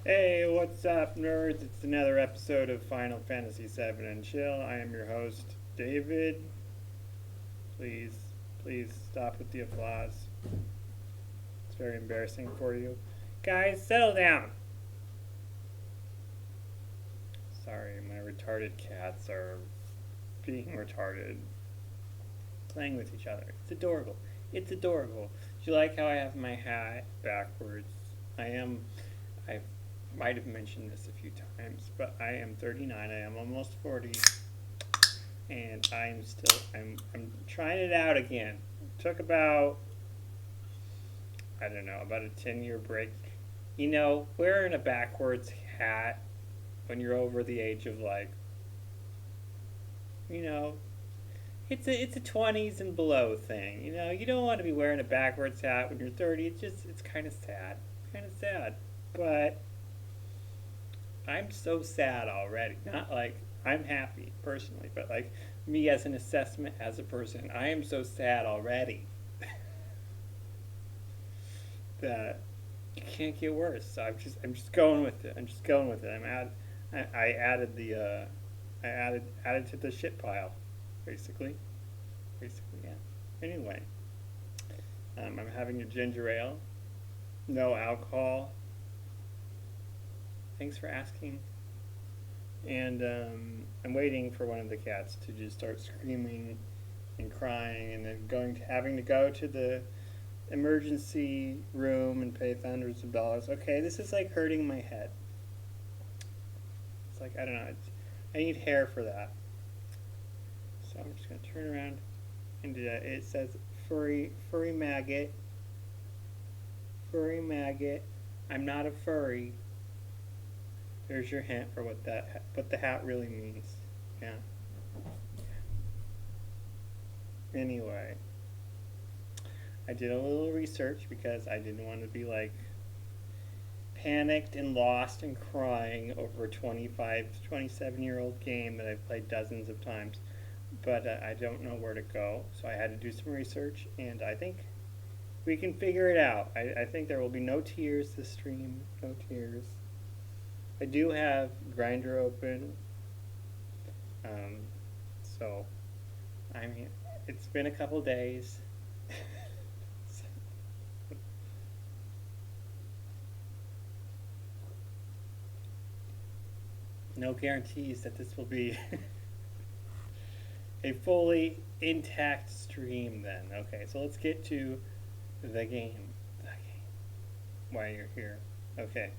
Hey, what's up, nerds? It's another episode of Final Fantasy VII and Chill. I am your host, David. Please, please stop with the applause. It's very embarrassing for you. Guys, settle down. Sorry, my retarded cats are being retarded, playing with each other. It's adorable. It's adorable. Do you like how I have my hat backwards? I might have mentioned this a few times, but I am 39. I am almost 40, and I'm trying it out again. It took about, I don't know, about a 10-year break. You know, wearing a backwards hat when you're over the age of like, you know, it's a 20s and below thing. You know, you don't want to be wearing a backwards hat when you're 30. It's kind of sad. Kind of sad. But I'm so sad already. Not like I'm happy personally, but like me as an assessment as a person, I am so sad already that it can't get worse. So I'm just going with it. I'm just going with it. I added the I added to the shit pile, basically. Basically, yeah. Anyway, I'm having a ginger ale, no alcohol. Thanks for asking. And I'm waiting for one of the cats to just start screaming and crying, and then having to go to the emergency room and pay hundreds of dollars. Okay, this is like hurting my head. It's like I don't know. I need hair for that. So I'm just gonna turn around and do that. It says furry maggot, furry maggot. I'm not a furry. There's your hint for what the hat really means. Yeah. Anyway, I did a little research because I didn't want to be like panicked and lost and crying over a 25, 27-year-old game that I've played dozens of times. But I don't know where to go, so I had to do some research, and I think we can figure it out. I think there will be no tears this stream. No tears. I do have Grinder open, um, so I mean, it's been a couple days. No guarantees that this will be a fully intact stream then. Okay, so let's get to the game. The game. Why you're here. Okay.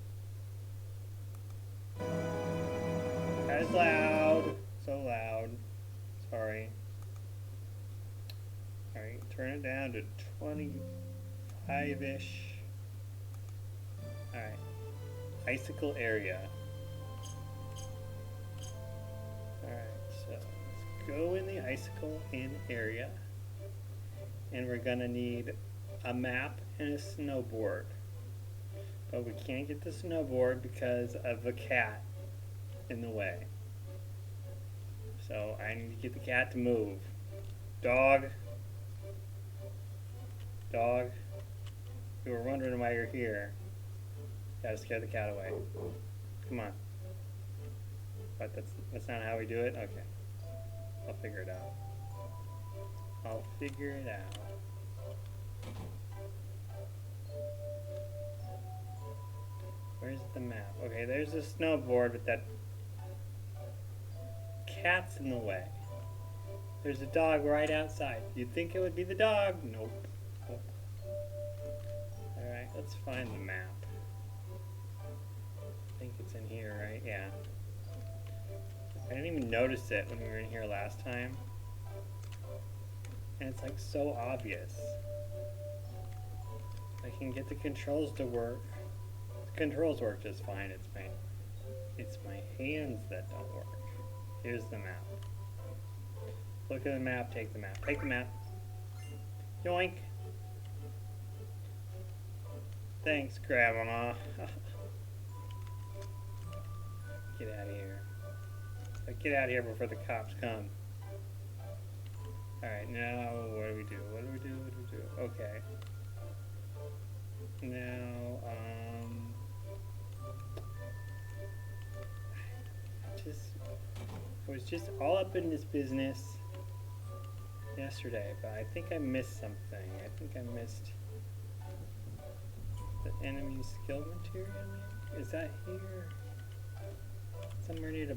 That is loud. So loud. Sorry. Alright, turn it down to 25-ish. Alright. Icicle area. Alright, so let's go in the icicle in area. And we're gonna need a map and a snowboard. But we can't get the snowboard because of a cat in the way. So I need to get the cat to move. Dog. Dog. You were wondering why you're here. Gotta scare the cat away. Come on. But that's not how we do it? Okay. I'll figure it out. I'll figure it out. Where's the map? Okay, there's a snowboard, but that cat's in the way. There's a dog right outside. You'd think it would be the dog. Nope. Nope. Alright, let's find the map. I think it's in here, right? Yeah. I didn't even notice it when we were in here last time. And it's like so obvious. I can get the controls to work. The controls work just fine. It's my hands that don't work. Here's the map. Look at the map, take the map. Take the map. Yoink. Thanks, Grandma. Get out of here. Get out of here before the cops come. Alright, now what do we do? What do we do? What do we do? Okay. Now, I was just all up in this business yesterday, but I think I missed something. I think I missed the enemy skill material. Is that here? Somewhere near a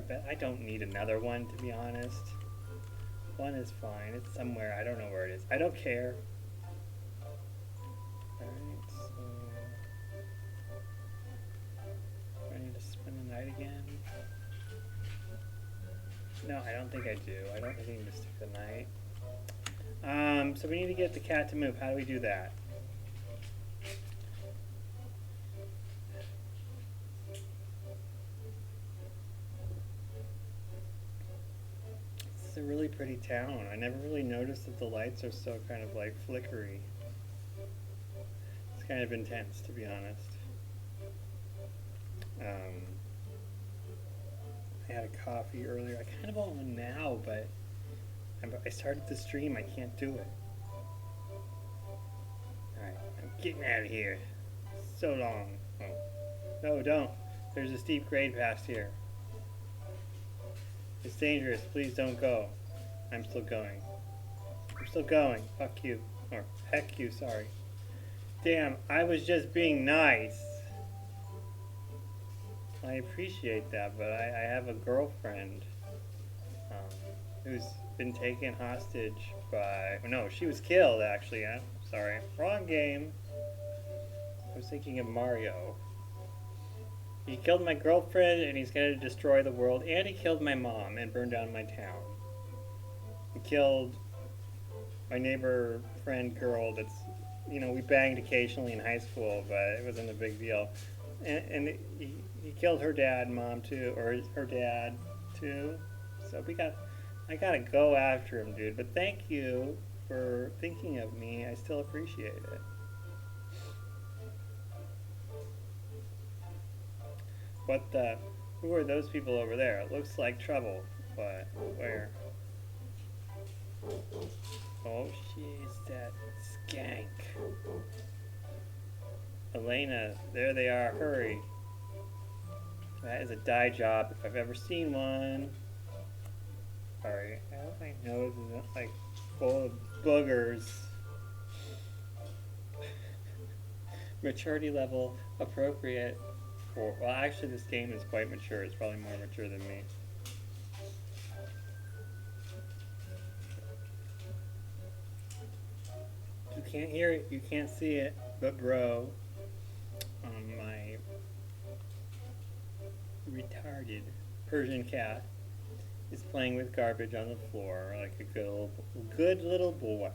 bed. I don't need another one, to be honest. One is fine. It's somewhere. I don't know where it is. I don't care. Alright, so do I need to spend the night again? No, I don't think I do. I don't think I need to stick the night. So we need to get the cat to move. How do we do that? This is a really pretty town. I never really noticed that the lights are so kind of like flickery. It's kind of intense, to be honest. I had a coffee earlier. I kind of want one now, but I started the stream. I can't do it. Alright, I'm getting out of here. So long. Oh. No, don't. There's a steep grade past here. It's dangerous. Please don't go. I'm still going. I'm still going. Fuck you. Or heck you, sorry. Damn, I was just being nice. I appreciate that, but I have a girlfriend who's been taken hostage by... No, she was killed, actually. Sorry. Wrong game. I was thinking of Mario. He killed my girlfriend, and he's going to destroy the world, and he killed my mom and burned down my town. He killed my neighbor friend girl that's... You know, we banged occasionally in high school, but it wasn't a big deal. And he killed her dad and mom too, or her dad too. So I gotta go after him, dude. But thank you for thinking of me. I still appreciate it. What the? Who are those people over there? It looks like trouble. But where? Oh, she's that skank. Elena, there they are, hurry. That is a dye job if I've ever seen one. Sorry, my nose is like full of boogers. Maturity level appropriate for, well actually this game is quite mature, it's probably more mature than me. You can't hear it, you can't see it, but bro, my retarded Persian cat is playing with garbage on the floor like a good little boy.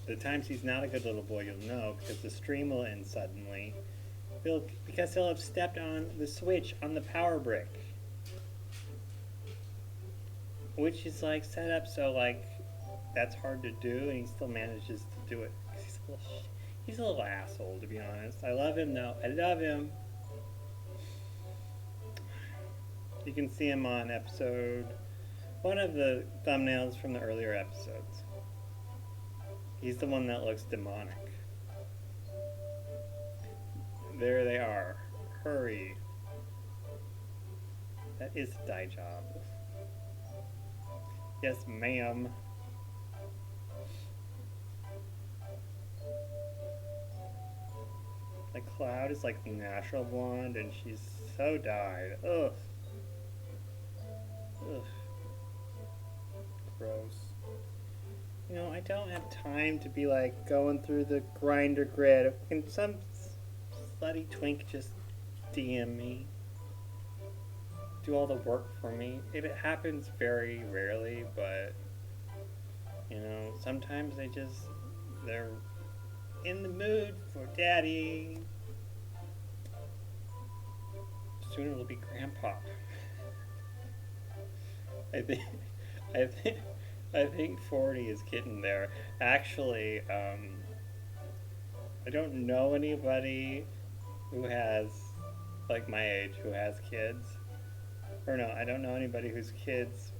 The times he's not a good little boy, you'll know, because the stream will end suddenly. Because he'll have stepped on the switch on the power brick. Which is like set up so like that's hard to do, and he still manages to do it. He's a little asshole, to be honest. I love him though. I love him. You can see him on one of the thumbnails from the earlier episodes. He's the one that looks demonic. There they are. Hurry. That is a dye job. Yes, ma'am. Like Cloud is like natural blonde and she's so dyed. Ugh. Ugh. Gross. You know, I don't have time to be like going through the grinder grid. Can some slutty twink just DM me? Do all the work for me? It happens very rarely, but you know, sometimes they're in the mood for daddy. Soon it'll be grandpa. I think 40 is getting there. Actually, I don't know anybody who has, like my age, who has kids. Or no, I don't know anybody whose kids.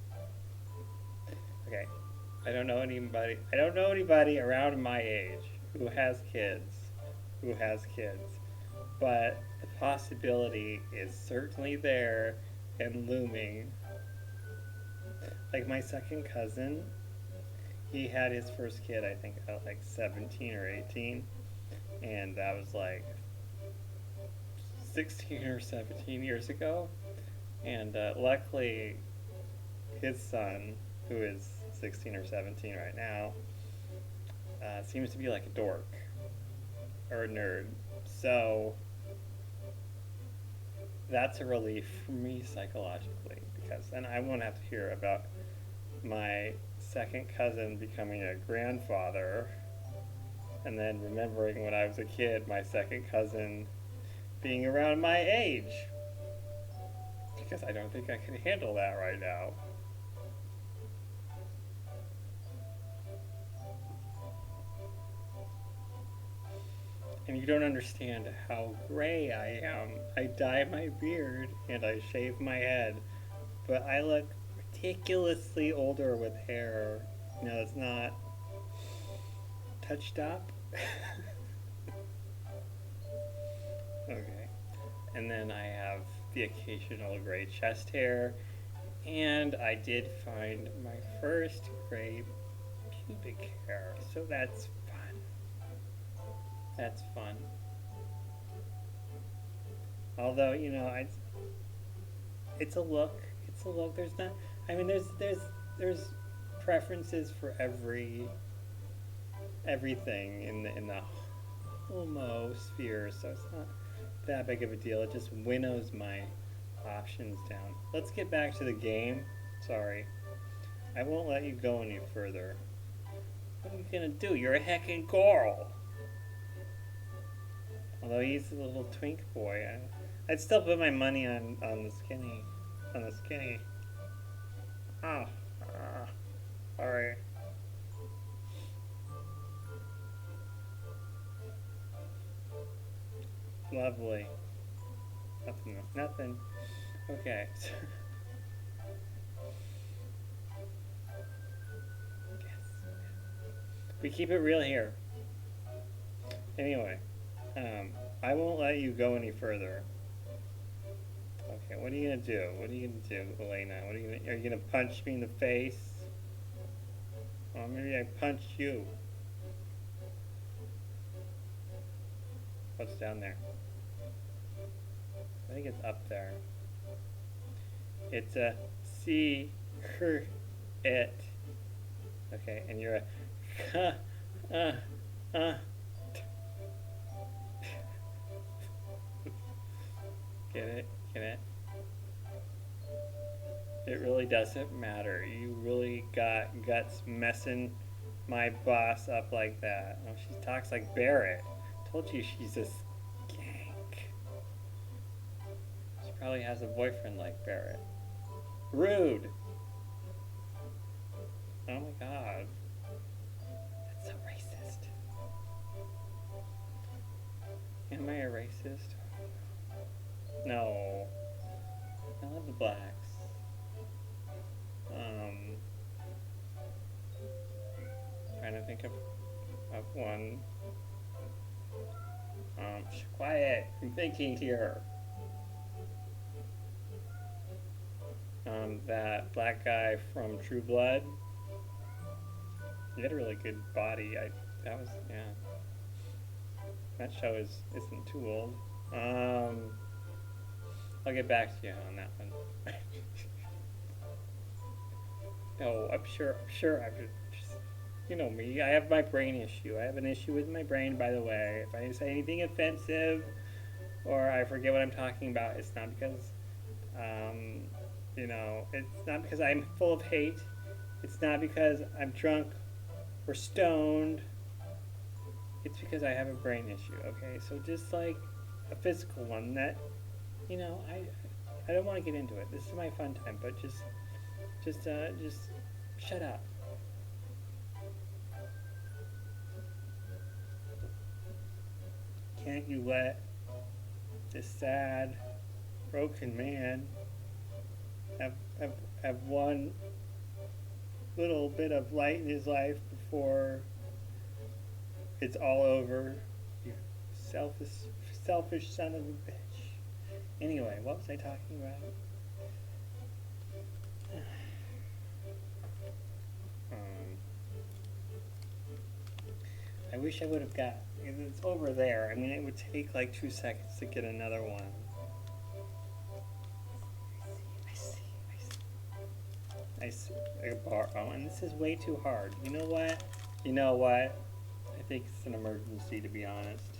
Okay, I don't know anybody around my age who has kids. but the possibility is certainly there and looming. Like my second cousin, he had his first kid, I think, at like 17 or 18, and that was like 16 or 17 years ago. And luckily, his son, who is 16 or 17 right now, seems to be like a dork or a nerd. So that's a relief for me psychologically because then I won't have to hear about my second cousin becoming a grandfather and then remembering when I was a kid, my second cousin being around my age. Because I don't think I can handle that right now. And you don't understand how gray I am. I dye my beard and I shave my head, but I look ridiculously older with hair. You know, it's not touched up. Okay. And then I have the occasional gray chest hair. And I did find my first gray pubic hair. So that's fun. That's fun. Although, you know, it's a look. It's a look. There's not I mean there's preferences for everything in the homo sphere, so it's not that big of a deal. It just winnows my options down. Let's get back to the game. Sorry. I won't let you go any further. What are you gonna do? You're a heckin' girl. Although he's a little twink boy, I'd still put my money on the skinny. On the skinny. Oh. Sorry. Lovely. Nothing. Okay. Yes. We keep it real here. Anyway, I won't let you go any further. Okay, what are you gonna do? What are you gonna do, Elena? Are you gonna punch me in the face? Or maybe I punch you. What's down there? I think it's up there. It's a C it. Okay, and you're a Get it? Get it? It really doesn't matter. You really got guts messing my boss up like that. Oh, she talks like Barrett. Told you she's a skank. She probably has a boyfriend like Barrett. Rude. Oh my god. That's so racist. Am I a racist? No. I love the blacks. Trying to think of one. Quiet. I'm thinking here. That black guy from True Blood. He had a really good body. Yeah. That show isn't too old. I'll get back to you on that one. No, I'm sure. You know me. I have my brain issue. I have an issue with my brain, by the way. If I say anything offensive or I forget what I'm talking about, it's not because, it's not because I'm full of hate. It's not because I'm drunk or stoned. It's because I have a brain issue. Okay, so just like a physical one that, I don't want to get into it. This is my fun time, but just shut up. Can't you let this sad, broken man have one little bit of light in his life before it's all over? You selfish son of a bitch. Anyway, what was I talking about? I wish I would have got. It's over there. I mean, it would take like 2 seconds to get another one. I see. A bar. Oh, and this is way too hard. You know what? You know what? I think it's an emergency, to be honest.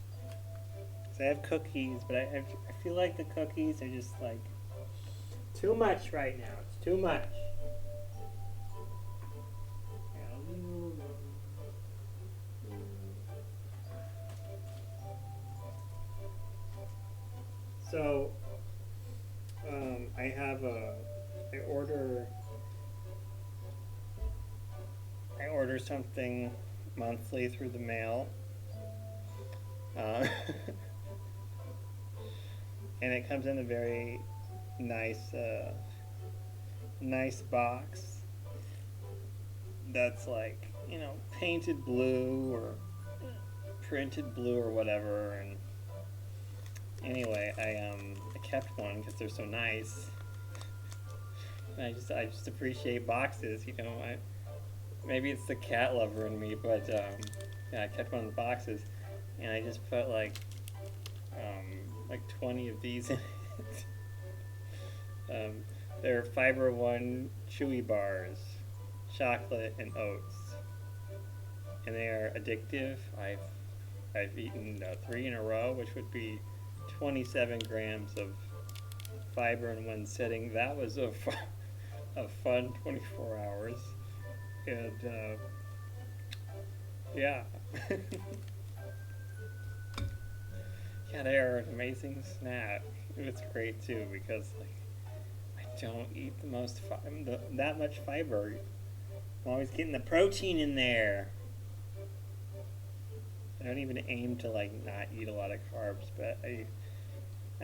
So I have cookies, but I feel like the cookies are just like too much right now. It's too much. So I have I order something monthly through the mail. And it comes in a very nice nice box that's like, you know, painted blue or printed blue or whatever. And anyway, I kept one because they're so nice. And I just appreciate boxes, you know. Maybe it's the cat lover in me, but yeah, I kept one of the boxes, and I just put like 20 of these in it. They're Fiber One chewy bars, chocolate and oats, and they are addictive. I've eaten 3 in a row, which would be 27 grams of fiber in one sitting. That was a fun 24 hours. And yeah. Yeah, they are an amazing snack. It's great too because like I don't eat that much fiber. I'm always getting the protein in there. I don't even aim to like not eat a lot of carbs, but I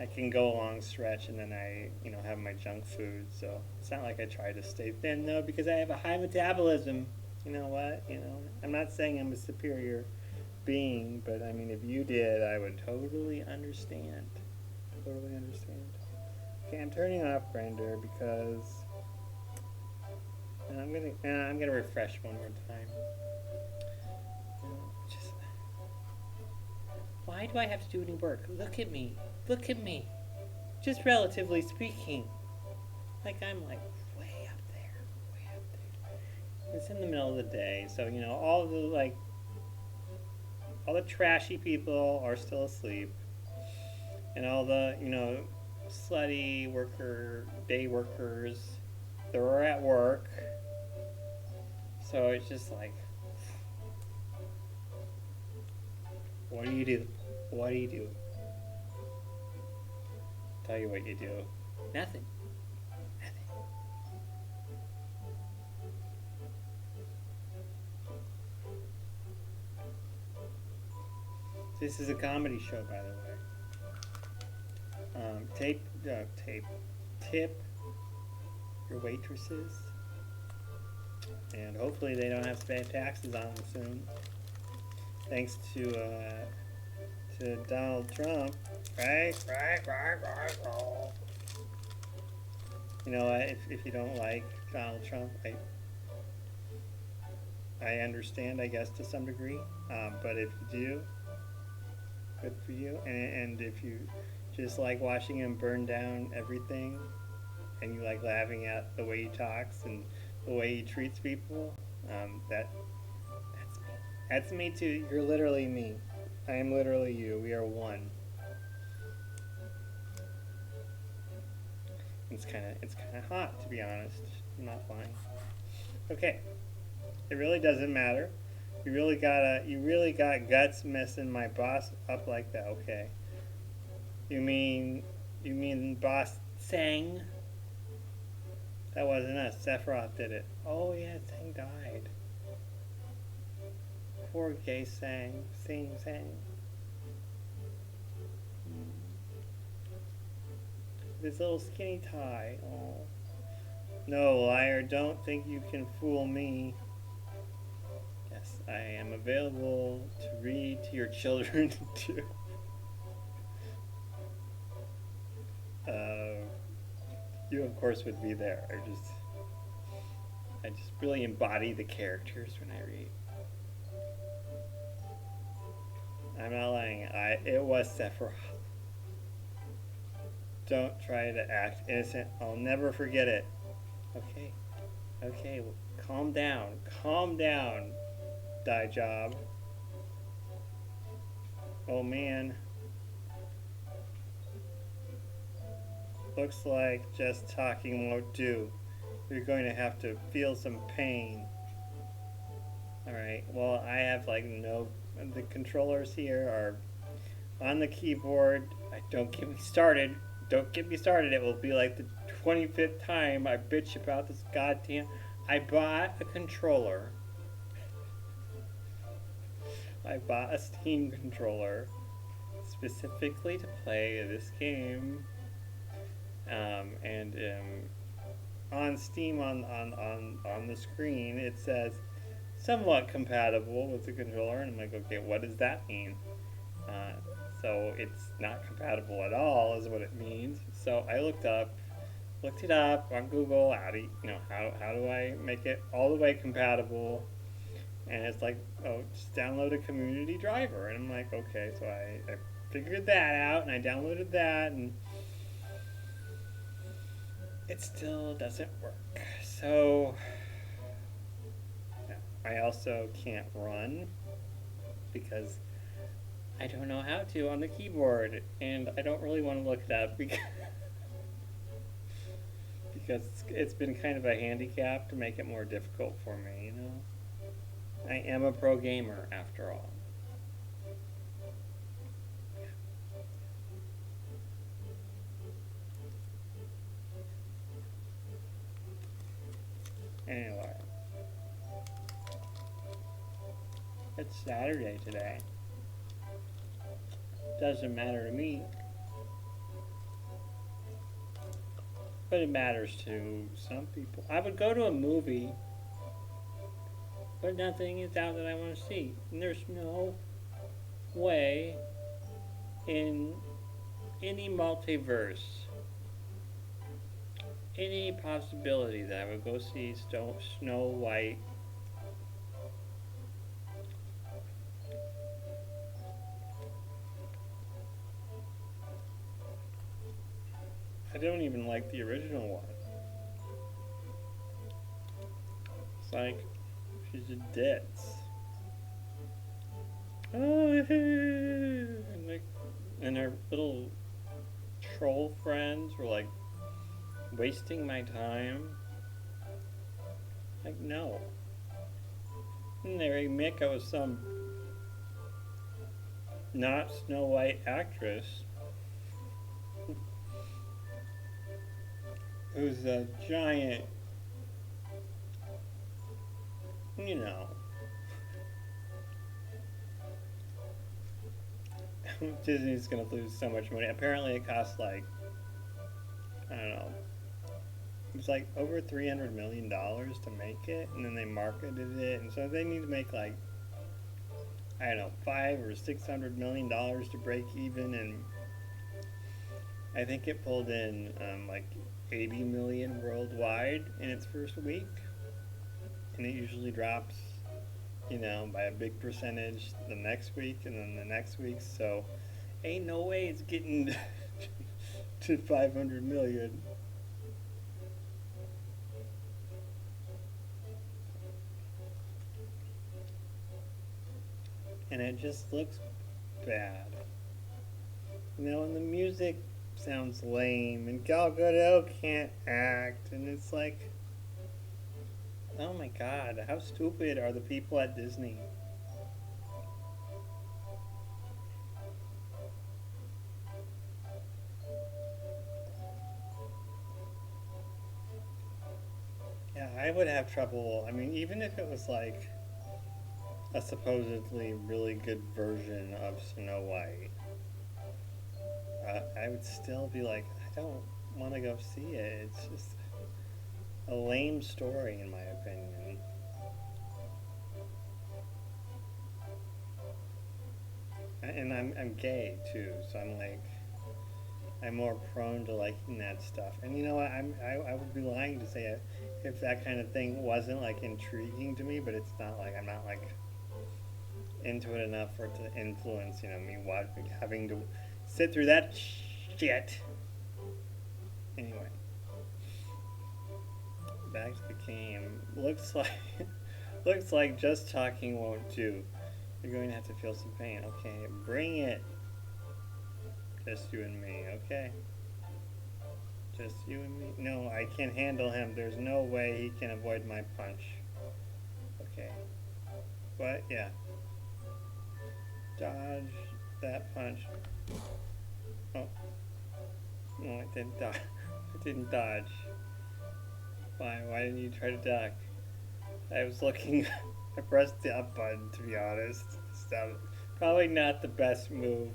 can go a long stretch and then I, you know, have my junk food. So it's not like I try to stay thin though, because I have a high metabolism. You know what? You know, I'm not saying I'm a superior being, but I mean, if you did, I would totally understand. Totally understand. Okay, I'm turning off Grindr because I'm gonna refresh one more time. Why do I have to do any work? Look at me. Look at me. Just relatively speaking. Like I'm like way up there. Way up there. It's in the middle of the day, so you know, all the trashy people are still asleep. And all the, you know, slutty day workers, they're at work. So it's just like, what do you do? What do you do? Tell you what you do. Nothing. Nothing. This is a comedy show, by the way. Tip your waitresses, and hopefully they don't have to pay taxes on them soon. Thanks to Donald Trump, right? You know what? If you don't like Donald Trump, I understand, I guess, to some degree. But if you do, good for you. And if you just like watching him burn down everything, and you like laughing at the way he talks and the way he treats people, that's me. That's me too. You're literally me. I am literally you. We are one. It's kind of hot, to be honest. I'm not lying. Okay. It really doesn't matter. You really got guts messing my boss up like that. Okay. You mean boss Sang? That wasn't us. Sephiroth did it. Oh yeah, Sang died. Poor gay Sang. Sang. This little skinny tie. Oh. No, liar, don't think you can fool me. Yes, I am available to read to your children too. you of course would be there. I just really embody the characters when I read. I'm not lying. It was Sephiroth. Don't try to act innocent. I'll never forget it. Okay. Okay. Well, calm down. Calm down. Die job. Oh man. Looks like just talking won't do. You're going to have to feel some pain. Alright, well, I have like no. The controllers here are on the keyboard. Don't get me started. Don't get me started. It will be like the 25th time I bitch about this goddamn. I bought a controller. I bought a Steam controller specifically to play this game. And on Steam on the screen it says somewhat compatible with the controller, and I'm like, okay, what does that mean? So it's not compatible at all is what it means. So I looked it up on Google. How do I make it all the way compatible? And it's like, oh, just download a community driver. And I'm like, okay, so I figured that out, and I downloaded that, and it still doesn't work. So I also can't run because I don't know how to on the keyboard, and I don't really want to look it up because it's been kind of a handicap to make it more difficult for me, you know? I am a pro gamer after all. Anyway, it's Saturday today. Doesn't matter to me, but it matters to some people. I would go to a movie, but nothing is out that I want to see. And there's no way in any multiverse, any possibility that I would go see Snow White. I don't even like the original one. It's like, she's a ditz. Oh, and her little troll friends were like wasting my time. Like, no. And they make I was some not Snow White actress who's a giant, you know. Disney's gonna lose so much money. Apparently it costs like, I don't know, it was like over $300 million to make it, and then they marketed it, and so they need to make like, I don't know, $500 or $600 million to break even, and I think it pulled in like 80 million worldwide in its first week, and it usually drops, you know, by a big percentage the next week and then the next week. So ain't no way it's getting to 500 million. And it just looks bad, you know, and the music sounds lame, and Gal Gadot can't act, and it's like, oh my god, how stupid are the people at Disney? Yeah, I would have trouble. I mean, even if it was like a supposedly really good version of Snow White, I would still be like, I don't want to go see it. It's just a lame story, in my opinion. And I'm gay too, so I'm like, I'm more prone to liking that stuff. And you know what? I would be lying to say it if that kind of thing wasn't like intriguing to me. But it's not like I'm not like into it enough for it to influence me having to sit through that shit. Anyway, back to the game. Looks like just talking won't do. You're going to have to feel some pain. Okay, bring it. Just you and me. Okay. Just you and me. No, I can't handle him. There's no way he can avoid my punch. Okay. What? Yeah. Dodge that punch. Oh. No, it didn't dodge. It didn't dodge. Why? Why didn't you try to duck? I was looking. I pressed the up button, to be honest. Probably not the best move.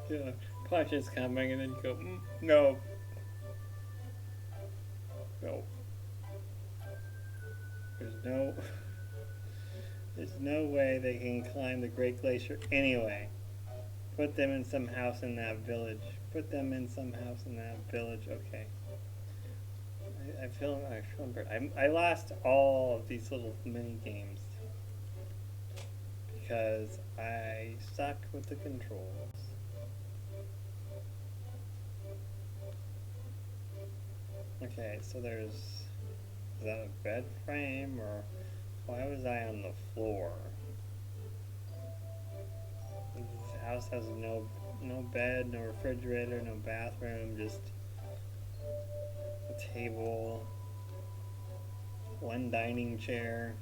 Yeah. Punch is coming, and then you go, no. No. There's no way they can climb the Great Glacier anyway. Put them in some house in that village. Put them in some house in that village. Okay. I feel bad. I lost all of these little mini games because I suck with the controls. Okay, so is that a bed frame, or why was I on the floor? This house has no bed, no refrigerator, no bathroom, just a table, one dining chair.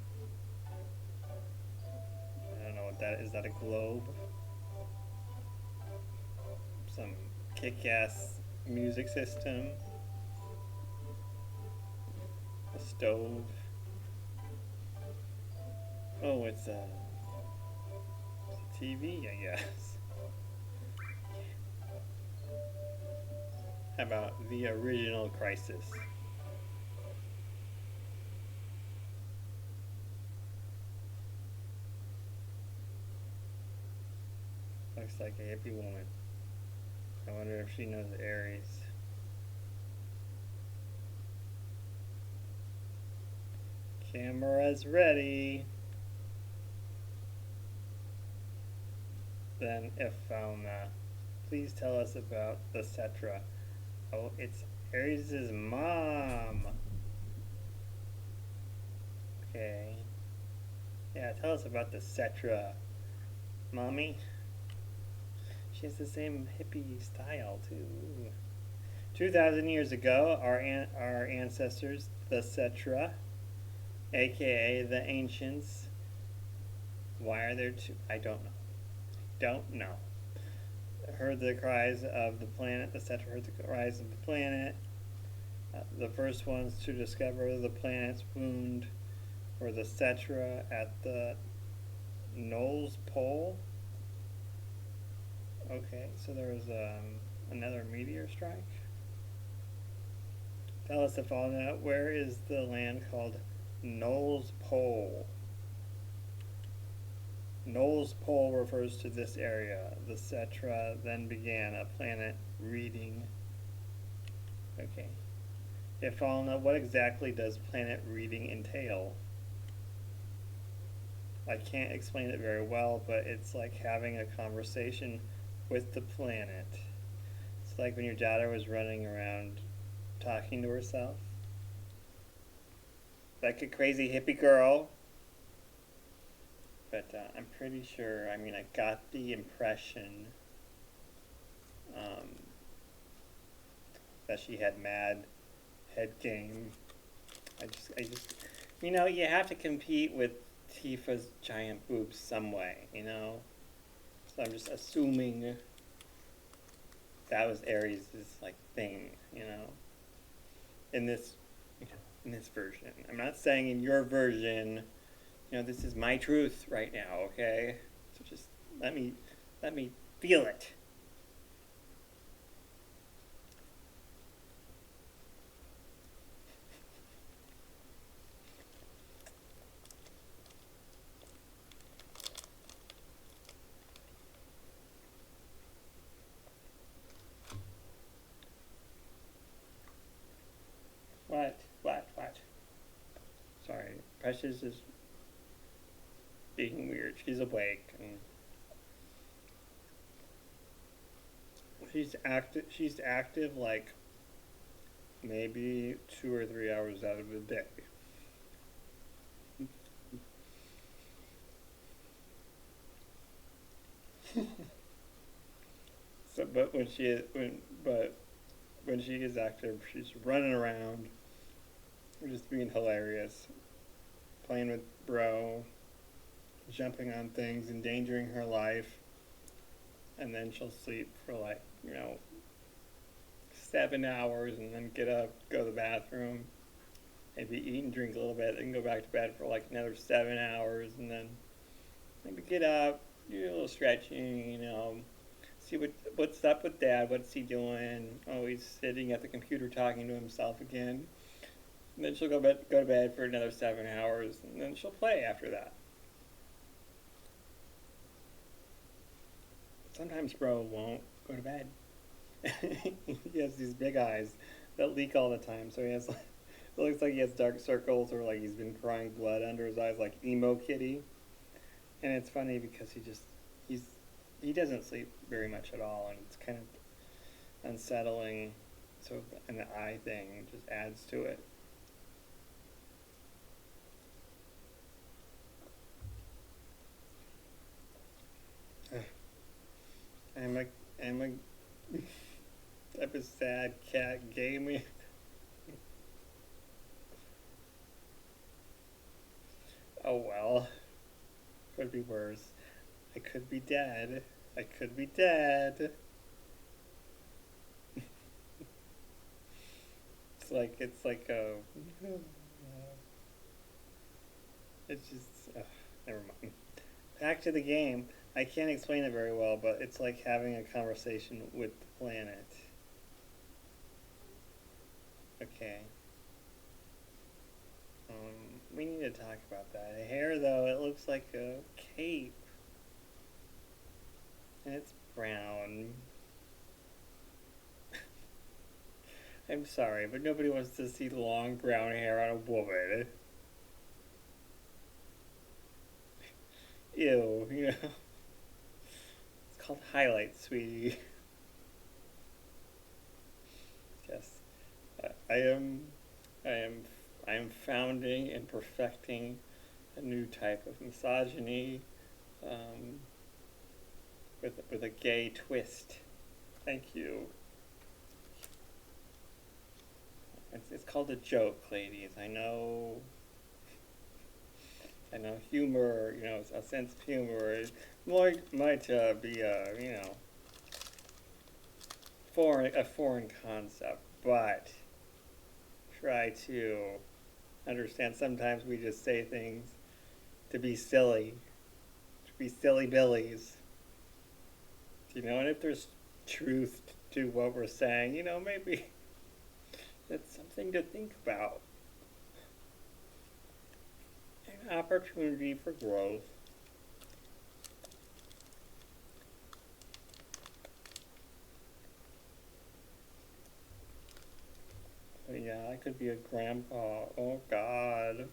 I don't know what that is. That a globe? Some kick-ass music system. A stove. Oh, it's a TV, I guess. How about the original Crisis? Looks like a hippie woman. I wonder if she knows Aeris. Camera's ready. Then if please tell us about the Cetra. Oh, it's Aeris' mom. Okay. Yeah, tell us about the Cetra. Mommy? She has the same hippie style too. 2,000 years ago, our ancestors, the Cetra, aka the ancients. Why are there two? I don't know. Don't know. Heard the cries of the planet. The Cetra heard the cries of the planet. The first ones to discover the planet's wound were the Cetra at the North Pole. Okay, so there was another meteor strike. Tell us if all know, where is the land called North Pole? North Pole refers to this area. The Cetra then began a planet reading. Okay. If all know, what exactly does planet reading entail? I can't explain it very well, but it's like having a conversation with the planet. It's like when your daughter was running around talking to herself. Like a crazy hippie girl. But I'm pretty sure, I got the impression that she had mad head game. I just, you have to compete with Tifa's giant boobs some way, So I'm just assuming that was Aeris' thing, in this version. I'm not saying in your version, this is my truth right now, okay? So just let me feel it. Precious is being weird. She's awake and She's active like maybe 2 or 3 hours out of the day. So, but when she is active, she's running around, just being hilarious, playing with bro, jumping on things, endangering her life, and then she'll sleep for like 7 hours, and then get up, go to the bathroom, maybe eat and drink a little bit, then go back to bed for like another 7 hours, and then maybe get up, do a little stretching, see what's up with dad, what's he doing? Oh, he's sitting at the computer talking to himself again. And then she'll go to bed for another 7 hours, and then she'll play after that. Sometimes bro won't go to bed. He has these big eyes that leak all the time, so it looks like he has dark circles or like he's been crying blood under his eyes, like emo kitty. And it's funny because he doesn't sleep very much at all, and it's kind of unsettling. So an eye thing just adds to it. I'm a type of sad cat gaming. Oh well, could be worse. I could be dead. I could be dead. It's like a. It's just never mind. Back to the game. I can't explain it very well, but it's like having a conversation with the planet. Okay. We need to talk about that. The hair, though, it looks like a cape. And it's brown. I'm sorry, but nobody wants to see long brown hair on a woman. Ew, It's called highlights, sweetie. Yes. I am founding and perfecting a new type of misogyny, with a gay twist. Thank you. It's called a joke, ladies. I know humor, a sense of humor might be a foreign concept, but try to understand. Sometimes we just say things to be silly billies. And if there's truth to what we're saying, maybe it's something to think about. An opportunity for growth. But yeah, I could be a grandpa. Oh God.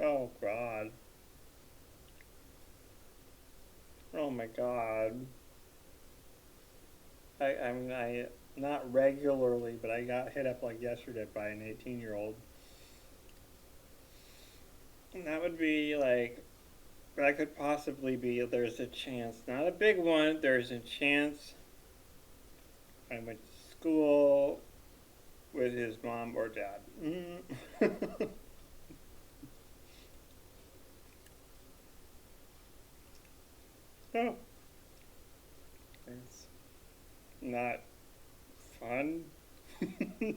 Oh God. Oh my God. I not regularly, but I got hit up like yesterday by an 18-year-old. And that would be like, that could possibly be, there's a chance, not a big one, there's a chance I went to school with his mom or dad. Oh, it's not fun. Okay,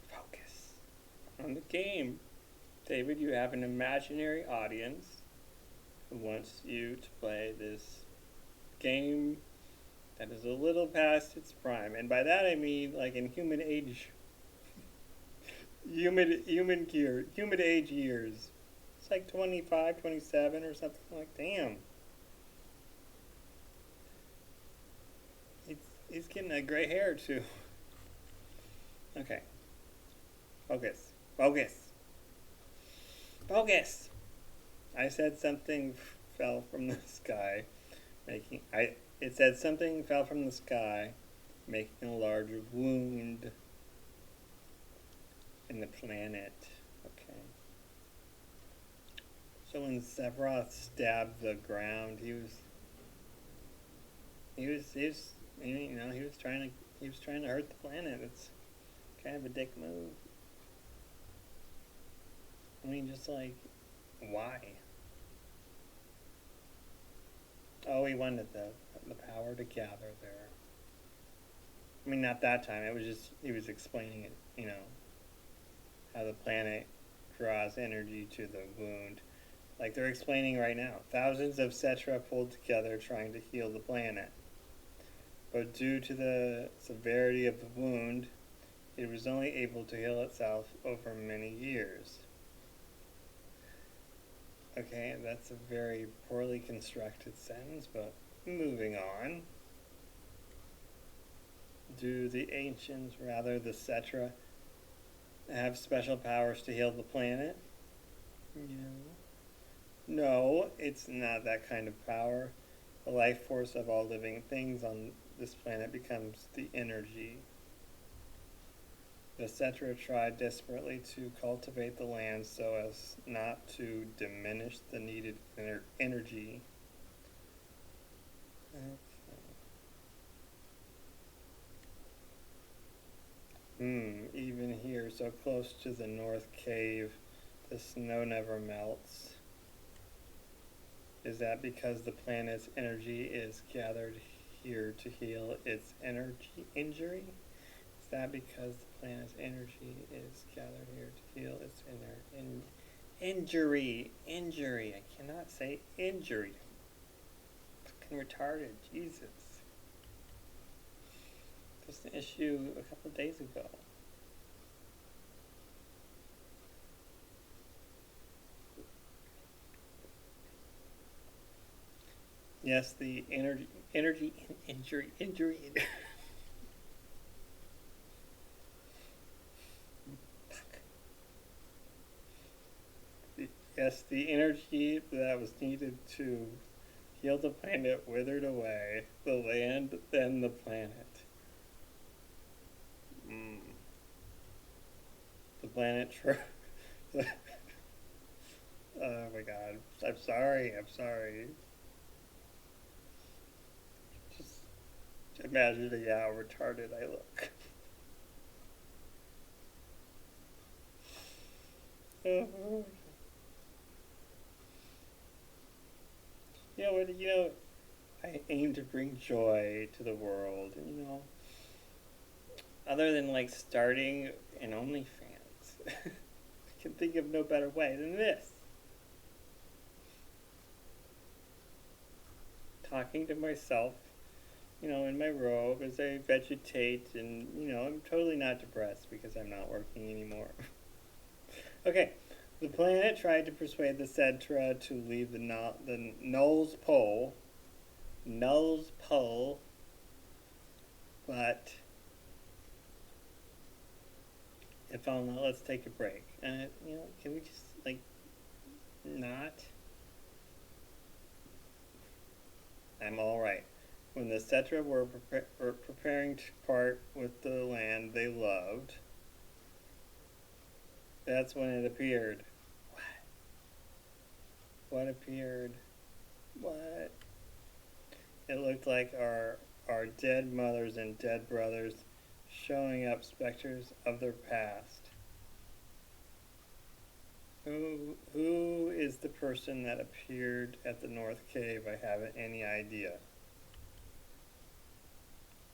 focus on the game. David, you have an imaginary audience who wants you to play this game that is a little past its prime. And by that I mean like in human age years. It's like 25, 27 or something like damn. He's getting a gray hair too. Okay. Focus. Focus. Focus. I said something fell from the sky, making I. It said something fell from the sky, making a large wound in the planet. Okay. So when Sephiroth stabbed the ground, he was you know, he was trying to hurt the planet. It's kind of a dick move. I mean, just like, why? Oh, he wanted the power to gather there. I mean, not that time. It was just he was explaining it. You know, how the planet draws energy to the wound. Like they're explaining right now. Thousands of Cetra pulled together trying to heal the planet. But due to the severity of the wound, it was only able to heal itself over many years. Okay, that's a very poorly constructed sentence, but moving on. Do the ancients, rather the Cetra, have special powers to heal the planet? No, it's not that kind of power. The life force of all living things on this planet becomes the energy. The Cetra tried desperately to cultivate the land so as not to diminish the needed energy. Okay. Even here, so close to the North Cave, the snow never melts. Is that because the planet's energy is gathered here to heal its injury? Is that because the planet's energy is gathered here to heal its injury? Injury. I cannot say injury. Fucking retarded. Jesus. Just an issue a couple of days ago. Yes, the injury. Yes, the energy that was needed to heal the planet withered away. The land, then the planet. The planet. Oh my god. I'm sorry. Just imagining how retarded I look. Oh. I aim to bring joy to the world, and other than like starting an OnlyFans, I can think of no better way than this. Talking to myself, in my robe as I vegetate, and, I'm totally not depressed because I'm not working anymore. Okay, the planet tried to persuade the Cetra to leave the Null's Pole, but if I'll not, let's take a break. Can we just, not? I'm alright. When the Cetra were preparing to part with the land they loved, that's when it appeared. What appeared? What? It looked like our dead mothers and dead brothers showing up specters of their past. Who is the person that appeared at the North Cave? I haven't any idea.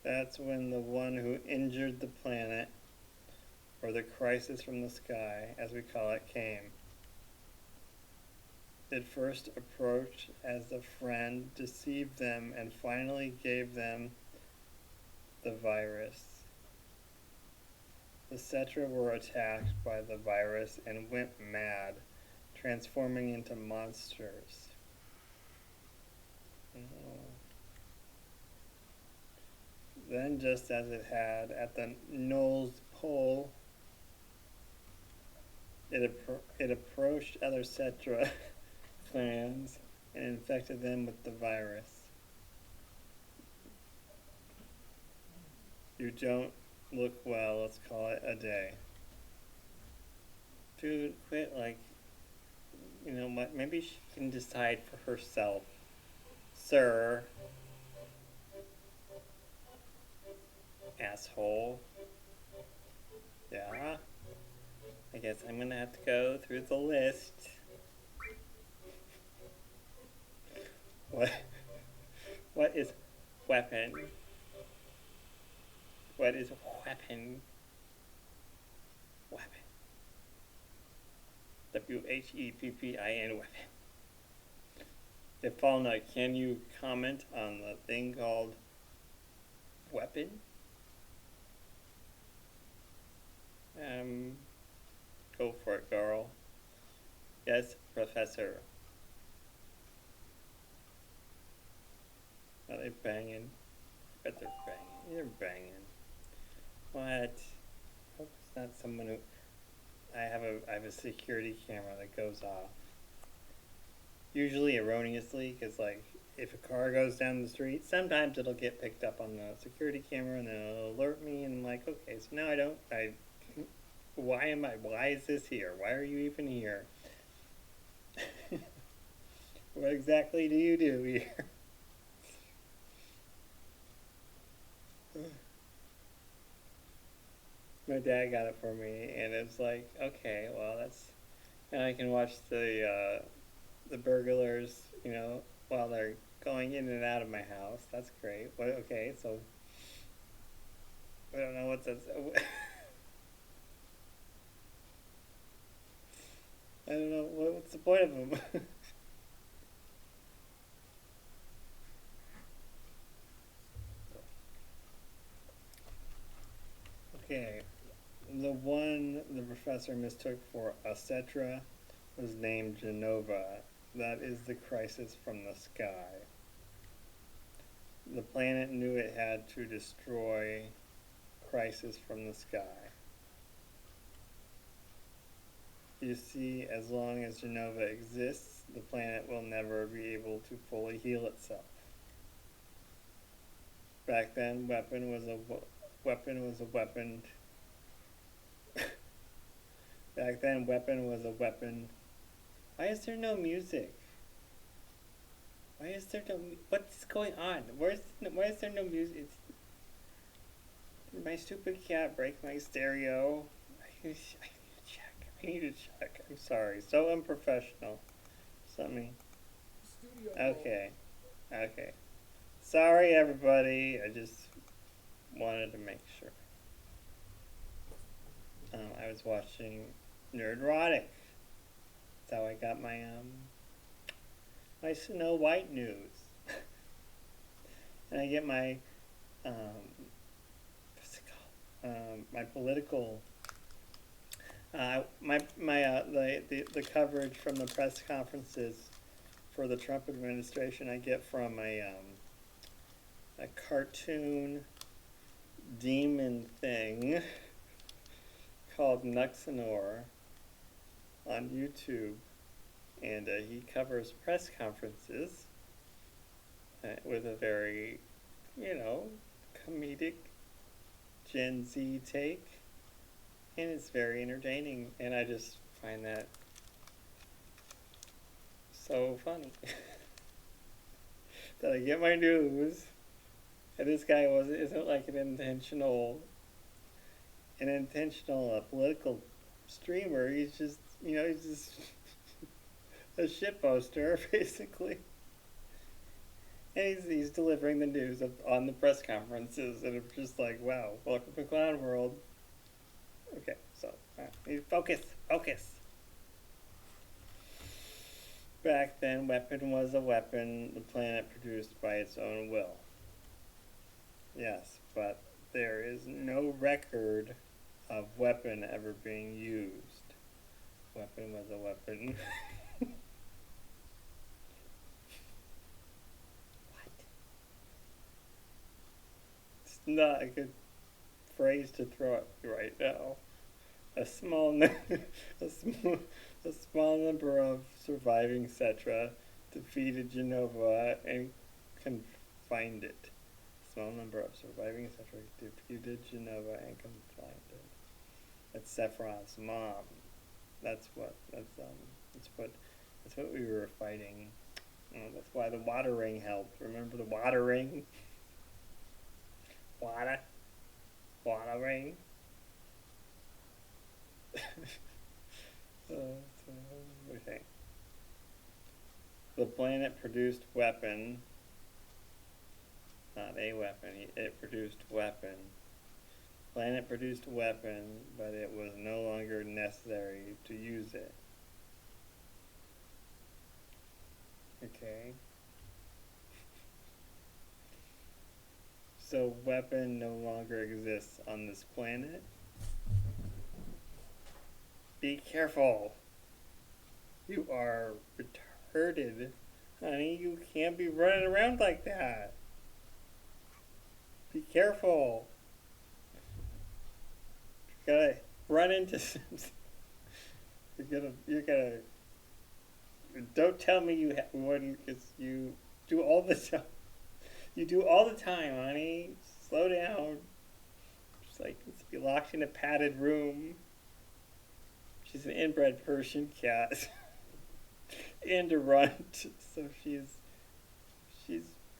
That's when the one who injured the planet, or the crisis from the sky, as we call it, came. It first approached as a friend, deceived them, and finally gave them the virus. The Cetra were attacked by the virus and went mad, transforming into monsters. Then, just as it had at the Knowles Pole, it approached other Cetra clans and infected them with the virus. You don't look well, let's call it a day. Dude, quit, like, you know what, maybe she can decide for herself. Sir. Asshole. Yeah? I guess I'm gonna have to go through the list. What? What is weapon? What is weapon? Weapon. WHEPPIN weapon. If Fauna, can you comment on the thing called weapon? Go for it, girl. Yes, Professor. Are they banging? I bet they're banging. They're banging. What? Hope it's not someone who. I have a security camera that goes off. Usually erroneously, because like if a car goes down the street, sometimes it'll get picked up on the security camera and then it'll alert me, and I'm like, okay, so now why is this here? Why are you even here? What exactly do you do here? My dad got it for me, and it's like, okay, well, and I can watch the burglars, you know, while they're going in and out of my house. That's great. Okay, so I don't know what's that. I don't know what's the point of them. Okay, the one the professor mistook for a Cetra was named Genova. That is the crisis from the sky. The planet knew it had to destroy crisis from the sky. You see, as long as Genova exists, the planet will never be able to fully heal itself. Back then, weapon was a weapon. Back then, weapon was a weapon. Why is there no music? Why is there no? What's going on? Why is there no music? Did my stupid cat break my stereo? I need to check. I'm sorry. So unprofessional. Something. Okay. Okay. Sorry, everybody. I just wanted to make sure. I was watching Nerdrotic. That's how I got my my Snow White news. And I get my what's it called? My political the coverage from the press conferences for the Trump administration I get from a cartoon demon thing called Nuxanor on YouTube, and he covers press conferences with a very, you know, comedic Gen Z take, and it's very entertaining, and I just find that so funny that I get my news, and this guy isn't like an intentional political streamer. He's just, you know, he's just a shit poster, basically. And he's delivering the news on the press conferences, and it's just like, wow, welcome to Clown World. Okay, so, focus. Back then, weapon was a weapon the planet produced by its own will. Yes, but there is no record of weapon ever being used. Weapon was a weapon. What? not a good phrase to throw at you right now. A a small, a small number of surviving Cetra defeated Genova and confined it. Small number of surviving Cetra defeated Genova and confined it. That's Sephiroth's mom. That's what. That's what we were fighting. That's why the water ring helped. Remember the water ring? Water ring. What do you think? The planet produced weapon, not a weapon. It produced weapon. Planet produced weapon, but it was no longer necessary to use it. Okay. So weapon no longer exists on this planet. Be careful. You are retarded. Honey, you can't be running around like that. Be careful. You gotta run into something. You're gonna. Don't tell me you wouldn't, because you do all the time. You do all the time, honey. Slow down. Just like, let's be locked in a padded room. She's an inbred Persian cat. And a runt. So she's,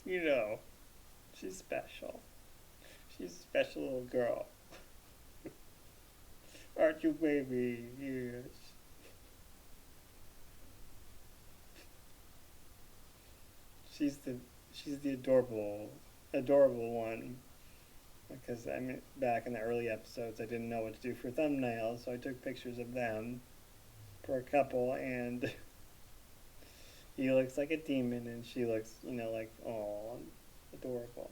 you know, she's special. She's a special little girl. Aren't you, baby? Yes. She's the adorable one. Because I mean, back in the early episodes, I didn't know what to do for thumbnails, so I took pictures of them for a couple, and he looks like a demon, and she looks, you know, like, oh, adorable.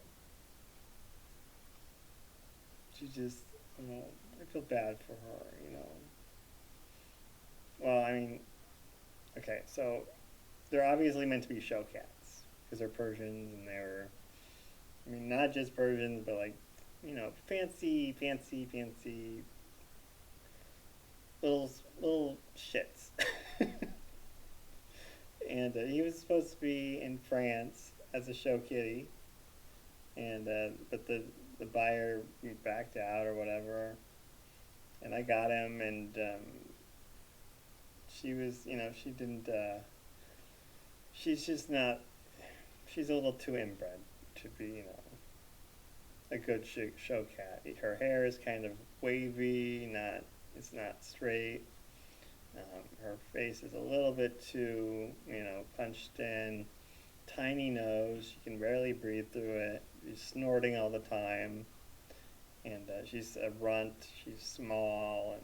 She just, you know, I feel bad for her, you know. Well, I mean, okay, so they're obviously meant to be show cats because they're Persians, and they're, I mean, not just Persians, but like, you know, fancy little shits. And he was supposed to be in France as a show kitty, and but the buyer backed out or whatever, and I got him, and she was, you know, she didn't. She's just not. She's a little too inbred to be, you know, a good show cat. Her hair is kind of wavy, it's not straight. Her face is a little bit too, you know, punched in. Tiny nose, she can barely breathe through it. She's snorting all the time, and she's a runt. She's small, and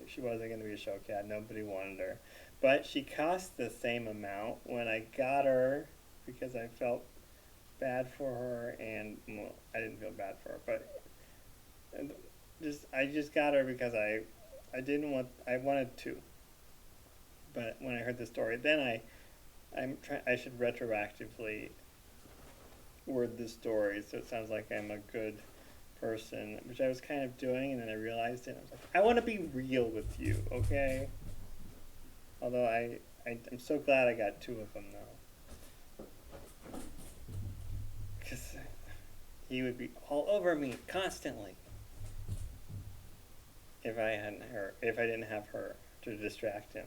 she wasn't going to be a show cat. Nobody wanted her, but she cost the same amount when I got her because I felt bad for her, and well, I didn't feel bad for her, but I just got her because I wanted to, but when I heard the story, then I should retroactively word the story so it sounds like I'm a good person, which I was kind of doing, and then I realized it. I was like, I want to be real with you, okay? Although I'm so glad I got two of them though, because he would be all over me constantly if I didn't have her to distract him.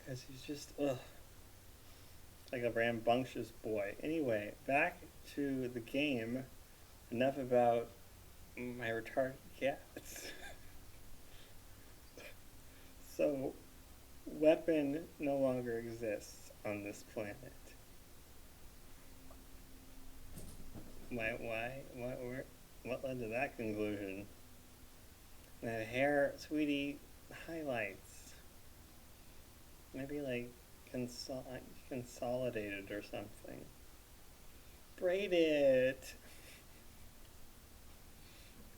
Because he's just, like a rambunctious boy. Anyway, back to the game. Enough about my retarded cats. So, weapon no longer exists on this planet. Why? What led to that conclusion? That hair, sweetie, highlights. Maybe like consolidated or something. Braid it.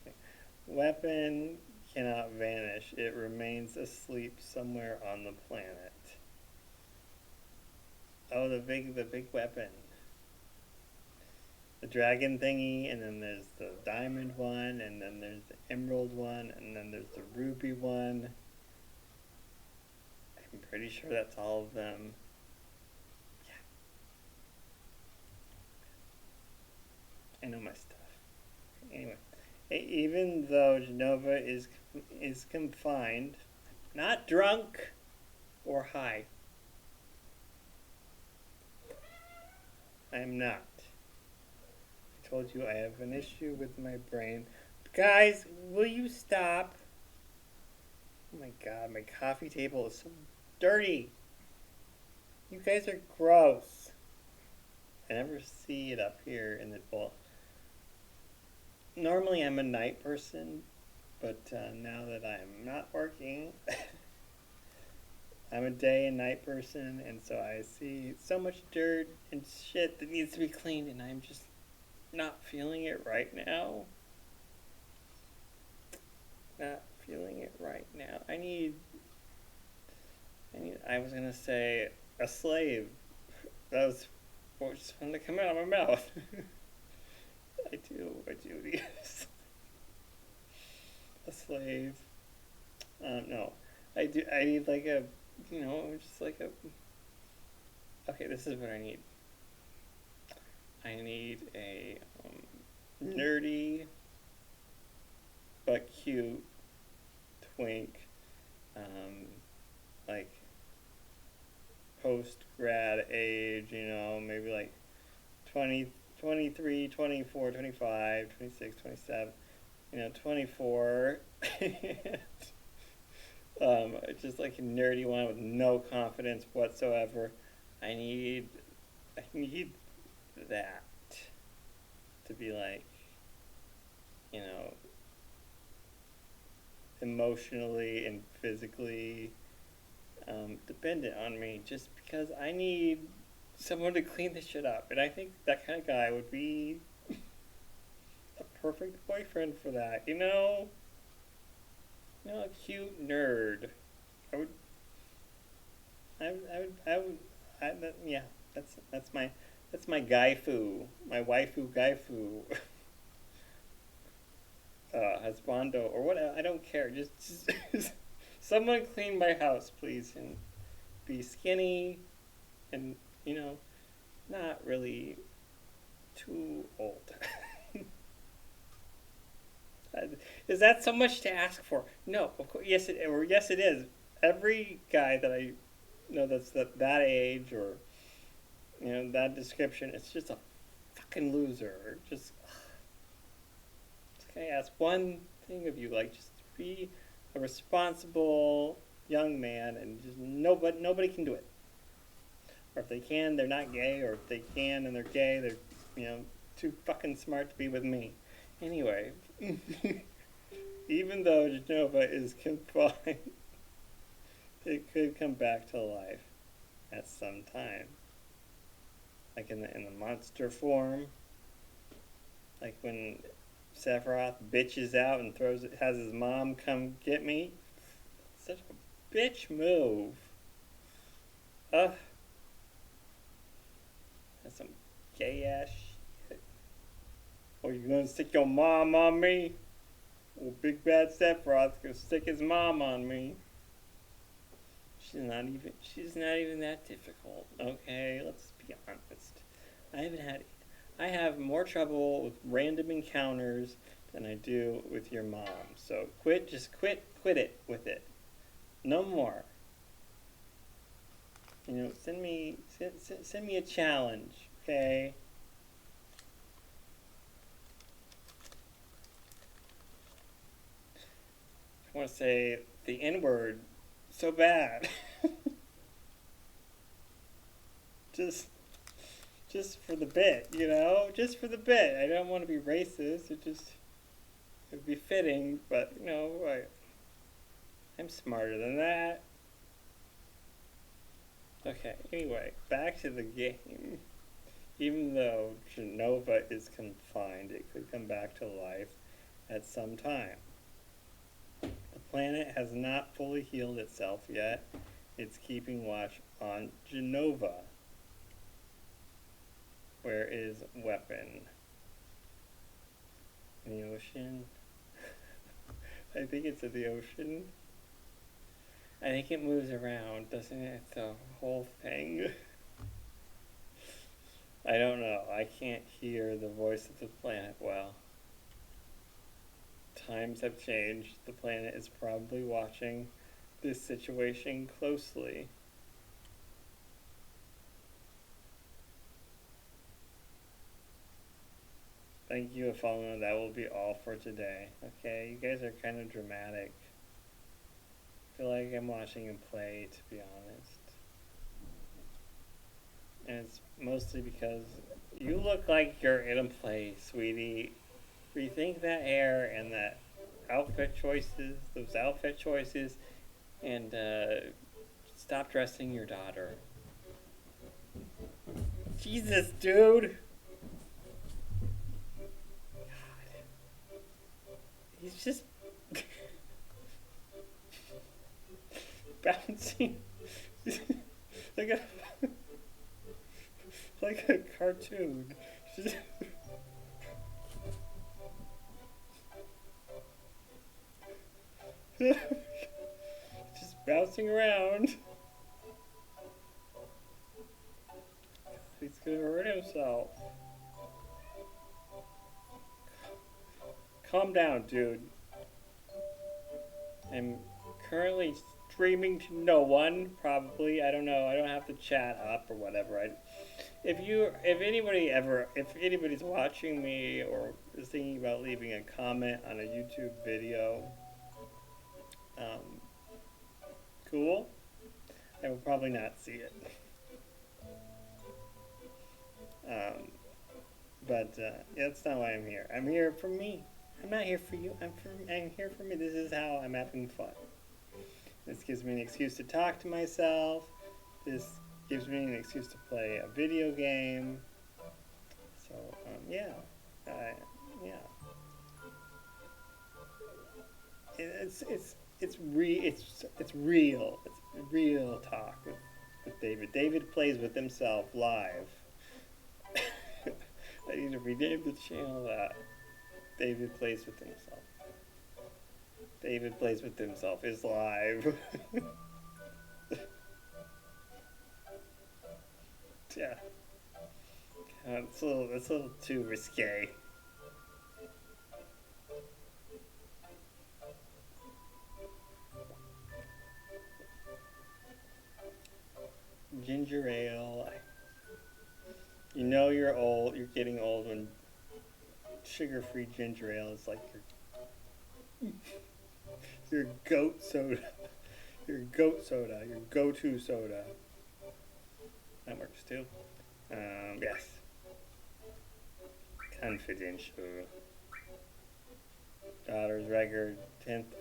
Okay. Weapon cannot vanish. It remains asleep somewhere on the planet. Oh, the big weapon. The dragon thingy, and then there's the diamond one, and then there's the emerald one, and then there's the ruby one. I'm pretty sure that's all of them. Yeah. I know my stuff. Anyway, even though Genova is confined, not drunk or high. I am not. I told you I have an issue with my brain. Guys, will you stop? Oh my god, my coffee table is so dirty. You guys are gross. I never see it up here in the bowl. Normally I'm a night person, but now that I'm not working, I'm a day and night person, and so I see so much dirt and shit that needs to be cleaned, and I'm just not feeling it right now. Not feeling it right now. I was gonna say a slave. That was what just wanted to come out of my mouth. I do need a slave. No. I need like a, just like a, okay, this is what I need. I need a nerdy but cute twink, like post-grad age, maybe like 20, 23, 24, 25, 26, 27, 24. Just like a nerdy one with no confidence whatsoever. I need that to be like, emotionally and physically dependent on me, just because I need someone to clean this shit up. And I think that kind of guy would be a perfect boyfriend for that, a cute nerd. Yeah, that's my gaifu, my waifu gaifu, husbando, or what, I don't care, just someone clean my house, please, and be skinny, and, not really too old. Is that so much to ask for? No, of course, yes it is. Every guy that I know that's that age, or that description, it's just a fucking loser. Just can I ask one thing of you, like just be a responsible young man, and just nobody can do it. Or if they can, they're not gay, or if they can and they're gay, they're too fucking smart to be with me. Anyway, even though Genova is confined, it could come back to life at some time. Like in the monster form. Like when Sephiroth bitches out and has his mom come get me. Such a bitch move. Ugh. That's some gay ass shit. Oh, you gonna stick your mom on me? Well, big bad Sephiroth's gonna stick his mom on me. She's not even that difficult. Okay, let's be honest. I have more trouble with random encounters than I do with your mom. So quit it with it. No more. Send me a challenge, okay? I want to say the N-word so bad. just for the bit, just for the bit. I don't want to be racist. It'd be fitting, but I'm smarter than that. Okay, anyway, back to the game. Even though Genova is confined, it could come back to life at some time. The planet has not fully healed itself yet. It's keeping watch on Genova. Where is weapon? In the ocean? I think it's in the ocean. I think it moves around, doesn't it? It's a whole thing. I don't know. I can't hear the voice of the planet well. Times have changed. The planet is probably watching this situation closely. Thank you, Afalma. That will be all for today. Okay, you guys are kind of dramatic. I feel like I'm watching him play, to be honest. And it's mostly because you look like you're in a play, sweetie. Rethink that hair and that those outfit choices, and stop dressing your daughter. Jesus, dude! God. He's just bouncing like a like a cartoon. Just bouncing around. He's gonna hurt himself. Calm down, dude. I'm currently streaming to no one, probably. I don't know. I don't have to chat up or whatever. If anybody's watching me or is thinking about leaving a comment on a YouTube video, cool. I will probably not see it. But yeah, that's not why I'm here. I'm here for me. I'm not here for you. I'm here for me. This is how I'm having fun. This gives me an excuse to talk to myself. This gives me an excuse to play a video game. So yeah, yeah. It's real. It's real talk with David. David plays with himself live. I need to rename the channel that. David plays with himself. David plays with himself is live. Yeah. It's a little too risque. Ginger ale. You know you're old. You're getting old when sugar-free ginger ale is like your goat soda. Your goat soda. Your go-to soda. That works too. Yes. Confidential. Daughter's record 10th.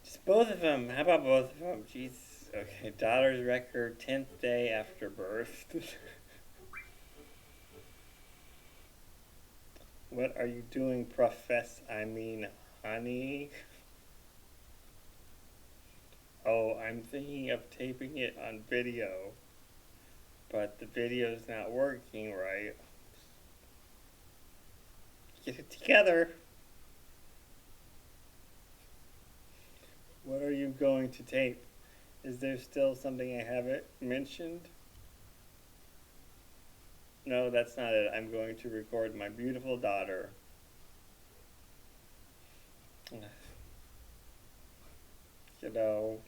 Just both of them. How about both of them? Jeez. Okay. Daughter's record 10th day after birth. What are you doing, honey? Oh, I'm thinking of taping it on video. But the video's not working right. Get it together. What are you going to tape? Is there still something I haven't mentioned? No, that's not it. I'm going to record my beautiful daughter. You know,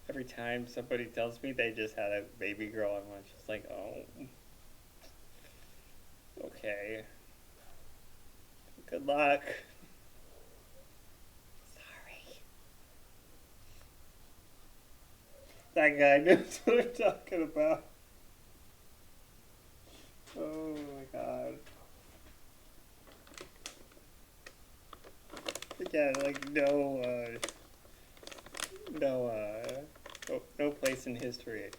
every time somebody tells me they just had a baby girl, I'm just like, oh, okay. Good luck. Sorry. That guy knows what I'm talking about. Oh my god. Yeah, like no place in history.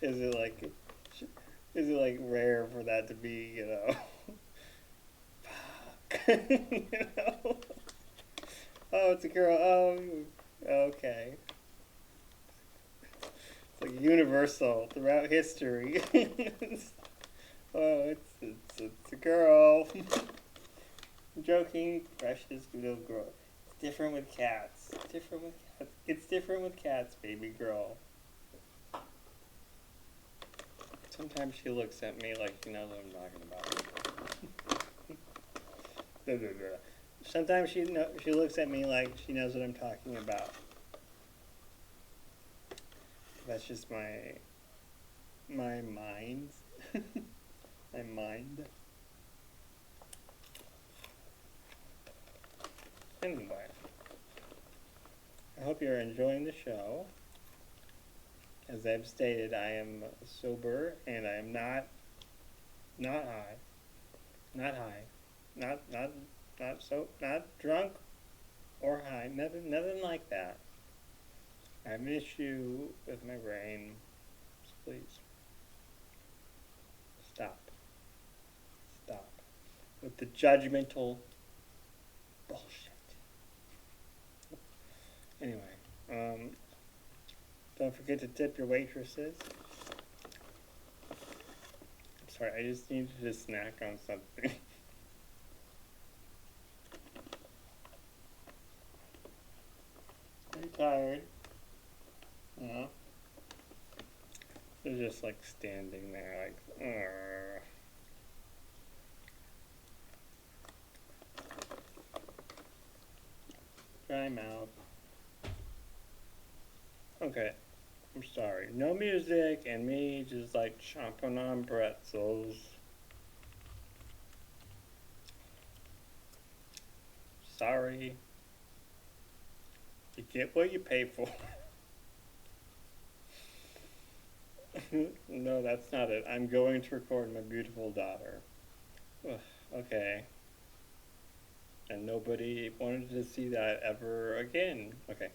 Is it like rare for that to be, you know? Fuck. You know? Oh, it's a girl. Oh, okay. like universal throughout history. Oh, it's a girl. I'm joking, precious little girl. It's different with cats. Different with cats. It's different with cats, baby girl. Sometimes she looks at me like she knows what I'm talking about. Sometimes she looks at me like she knows what I'm talking about. That's just my mind. My mind. Anyway, I hope you're enjoying the show. As I've stated, I am sober and I am not high, not drunk or high, nothing like that. I have an issue with my brain, so please stop with the judgmental bullshit. Anyway, don't forget to tip your waitresses. I'm sorry, I just needed to snack on something. I'm tired. Yeah. They're just like standing there like, Urgh. Dry mouth. Okay, I'm sorry. No music and me just like chomping on pretzels. Sorry. You get what you pay for. No, that's not it. I'm going to record my beautiful daughter. Ugh, okay. And nobody wanted to see that ever again. Okay.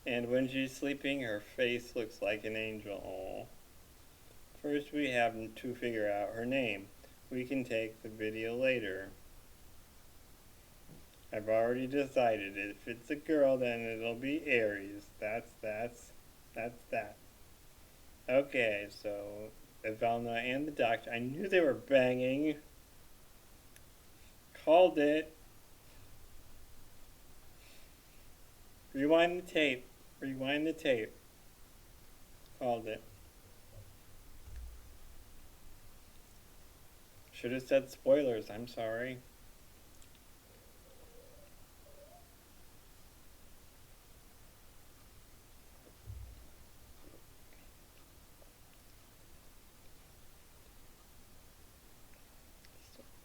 And when she's sleeping, her face looks like an angel. First, we have to figure out her name. We can take the video later. I've already decided if it's a girl, then it'll be Aeris. That's that. Okay, so Evelna and the doctor. I knew they were banging. Called it. Rewind the tape. Rewind the tape. Called it. Should have said spoilers. I'm sorry.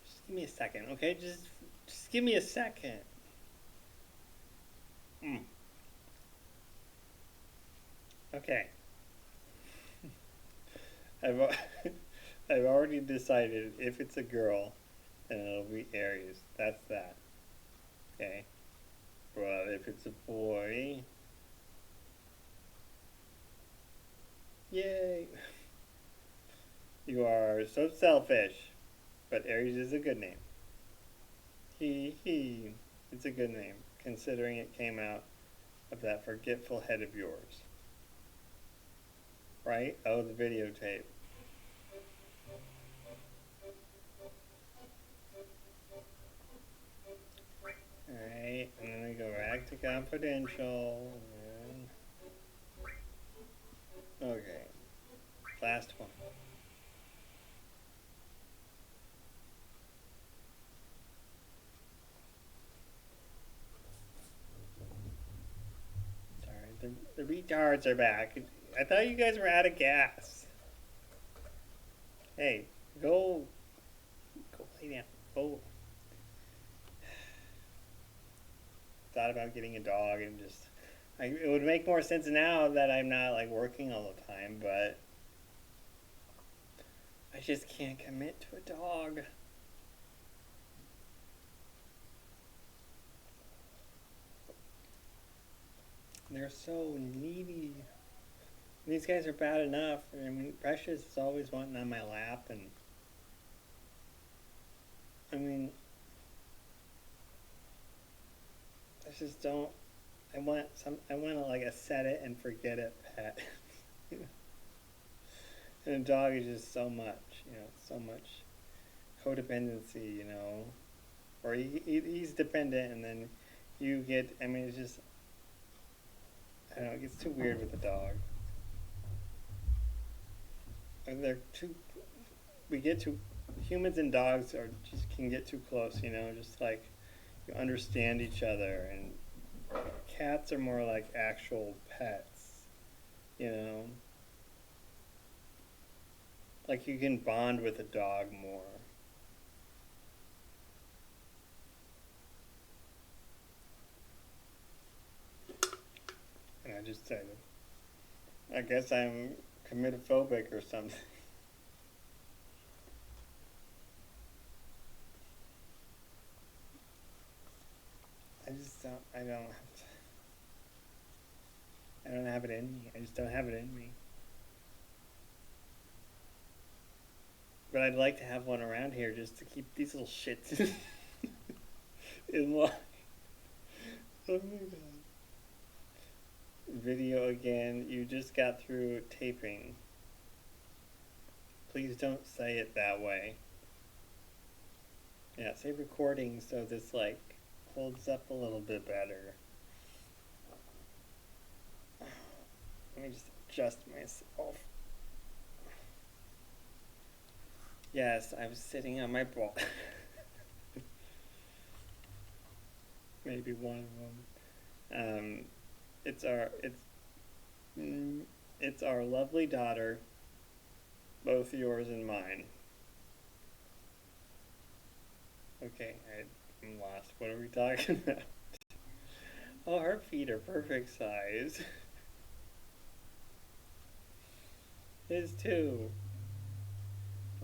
Just give me a second, okay? Just give me a second. Okay. I've already decided if it's a girl, then it'll be Aeris. That's that. Okay. But if it's a boy, yay! You are so selfish, but Aeris is a good name. It's a good name, considering it came out of that forgetful head of yours. Right? Oh, the videotape. Alright, and then we go back to confidential. Okay. Last one. Sorry, the retards are back. I thought you guys were out of gas. Hey, go lay down. Go. Thought about getting a dog and just, it would make more sense now that I'm not like working all the time, but I just can't commit to a dog. They're so needy. These guys are bad enough. I mean, Precious is always wanting on my lap, and I mean, I just don't. I want like a set it and forget it pet. And a dog is just so much, so much codependency, or he's dependent, and then you get. I mean, it's just I don't know. It gets too weird with the dog. And they're too. We get too. Humans and dogs are just can get too close, Just like you understand each other, and cats are more like actual pets, you know. Like you can bond with a dog more. And I just said, I guess I'm commitophobic or something. I don't have it in me. I just don't have it in me. But I'd like to have one around here just to keep these little shits in line. Oh my god. Video again. You just got through taping. Please don't say it that way. Yeah, say recording so this like holds up a little bit better. Let me just adjust myself. Yes, I was sitting on my ball. Maybe one of them. It's our lovely daughter, both yours and mine. Okay, I'm lost. What are we talking about? Oh, her feet are perfect size. His too.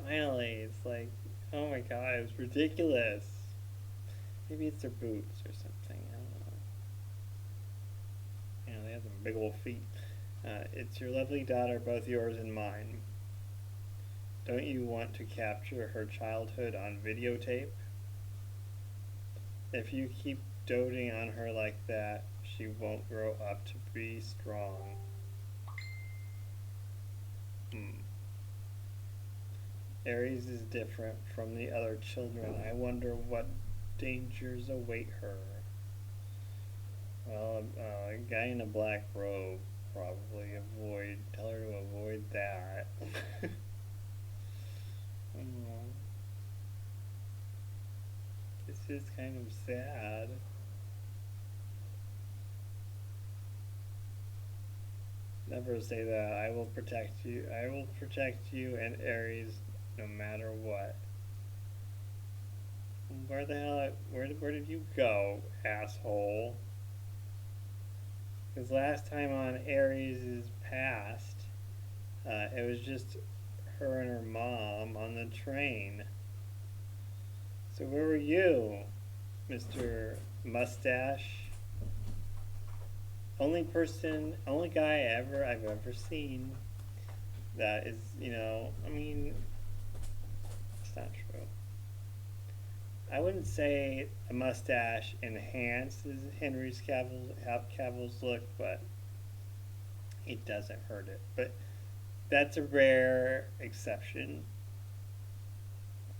Finally, it's like, oh my god, it's ridiculous. Maybe it's their boots or something. I don't know. They have some big old feet. It's your lovely daughter, both yours and mine. Don't you want to capture her childhood on videotape? If you keep doting on her like that, she won't grow up to be strong. Aeris is different from the other children. I wonder what dangers await her. Well, a guy in a black robe probably tell her to avoid that. This is kind of sad. Never say that. I will protect you. I will protect you and Aeris no matter what. Where the hell? Where did you go, asshole? Because last time on Aeris' past, it was just her and her mom on the train. So where were you, Mr. Mustache? Only guy I've ever seen that is, I mean, it's not true. I wouldn't say a mustache enhances Henry Cavill's look, but it doesn't hurt it. But that's a rare exception.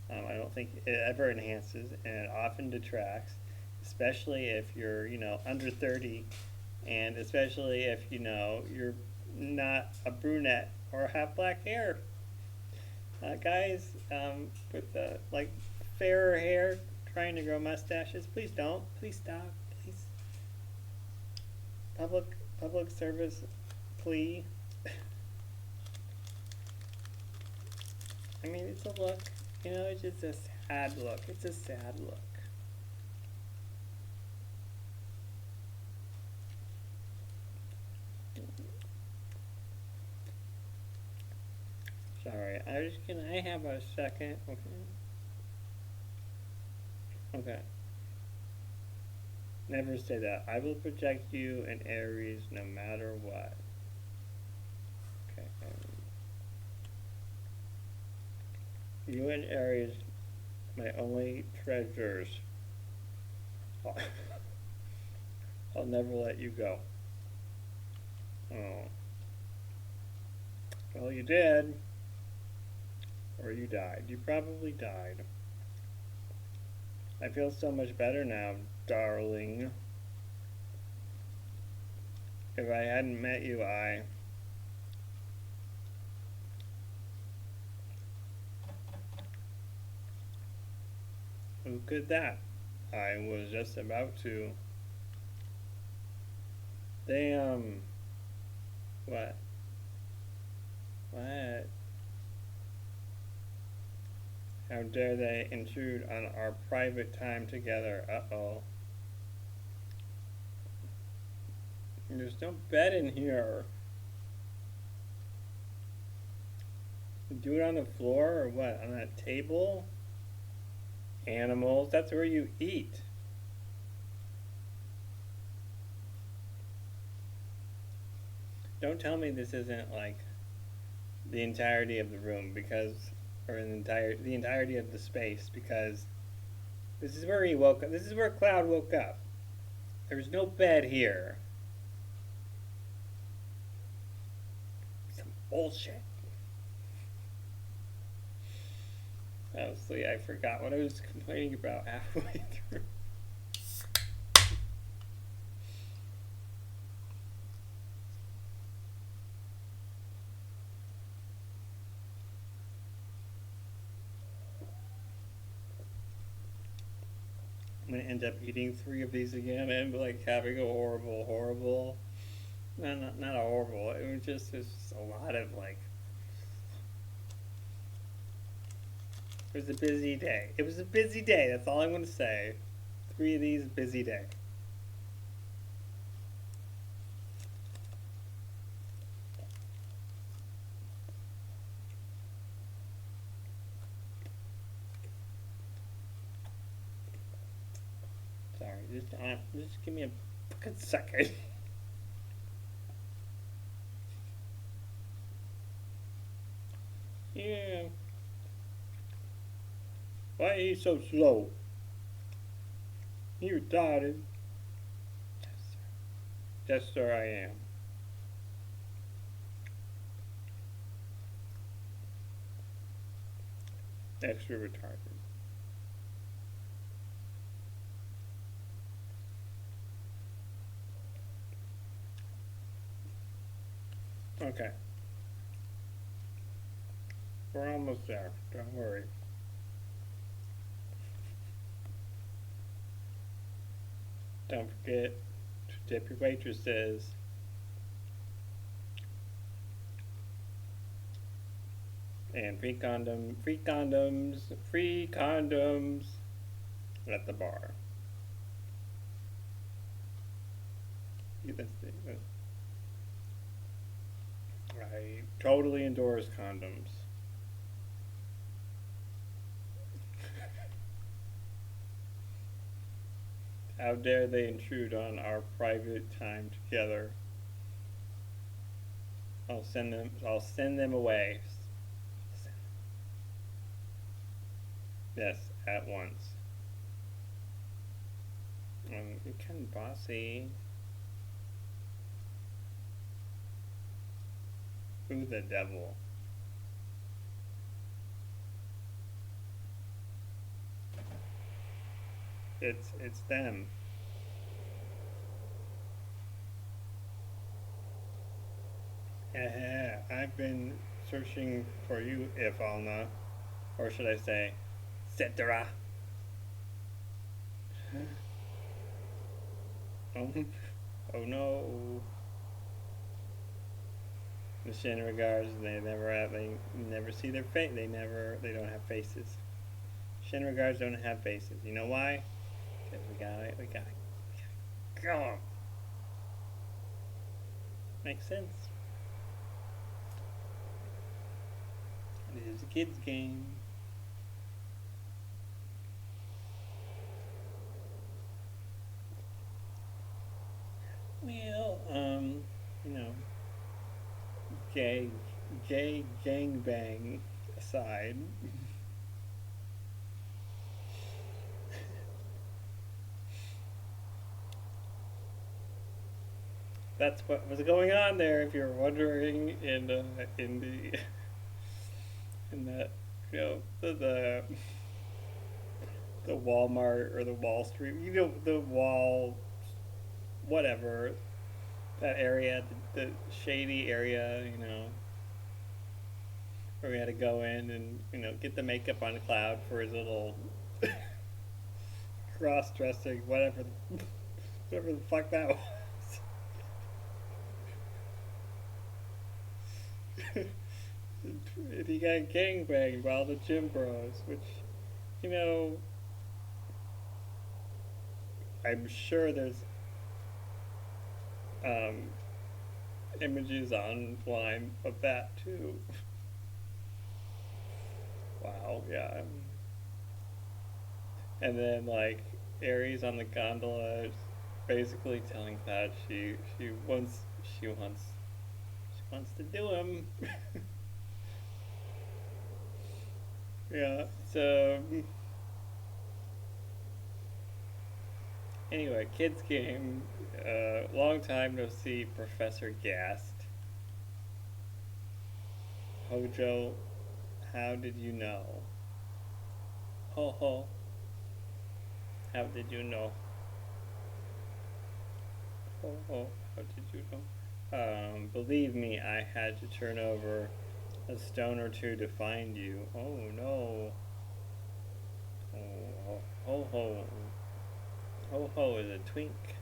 I don't think it ever enhances, and it often detracts, especially if you're, under 30, and especially if, you're not a brunette or have black hair. Guys with like fairer hair trying to grow mustaches, please don't. Please stop. Please. Public service plea. I mean, it's a look. It's just a sad look. It's a sad look. Sorry, can I have a second? Okay. Never say that. I will protect you and Aeris no matter what. Okay. You and Aeris, my only treasures. I'll never let you go. Oh. Well, you did. Or you died. You probably died. I feel so much better now, darling. If I hadn't met you, who could that? I was just about to. They, what? What? How dare they intrude on our private time together? Uh-oh. There's no bed in here. Do it on the floor or what? On that table? Animals, that's where you eat. Don't tell me this isn't like the entirety of the room because or the entirety of the space because this is where he woke up. This is where Cloud woke up. There's no bed here. Some bullshit. Honestly, I forgot what I was complaining about halfway through. I'm gonna end up eating 3 of these again and like having a horrible. No, not a horrible. It's just a lot of like. It was a busy day. It was a busy day. That's all I'm gonna say. 3 of these, busy day. Sorry, just give me a fucking second. Yeah. Why are you so slow? You retarded. Yes, sir, I am. Extra retarded. Okay. We're almost there. Don't worry. Don't forget to tip your waitresses. And free condoms at the bar. I totally endorse condoms. How dare they intrude on our private time together? I'll send them away. Yes, at once. You can bossy. Who the devil? It's them. I've been searching for you, Ifalna, or should I say, Cetera. Oh no. The Shinrigars, they never see their face. They don't have faces. Shinrigars don't have faces. You know why? Because we got it. Go. Makes sense. It is a kid's game. Well, you know, gay gangbang aside. That's what was going on there. If you're wondering, in that the Walmart or the Wall Street, the wall, whatever, that area, the shady area, where we had to go in and get the makeup on Cloud for his little cross-dressing, whatever the fuck that was. And he got gangbanged by all the gym bros, which, you know, I'm sure there's um, images online of that too. Wow, yeah. And then like Aries on the gondola, basically telling Cloud she wants to do him. Yeah. So anyway, kids game. Long time no see, Professor Gast. Hojo, how did you know? Ho ho. How did you know? Ho ho. How did you know? Believe me, I had to turn over a stone or two to find you. Oh no. Oh, ho ho. Ho ho is a twink.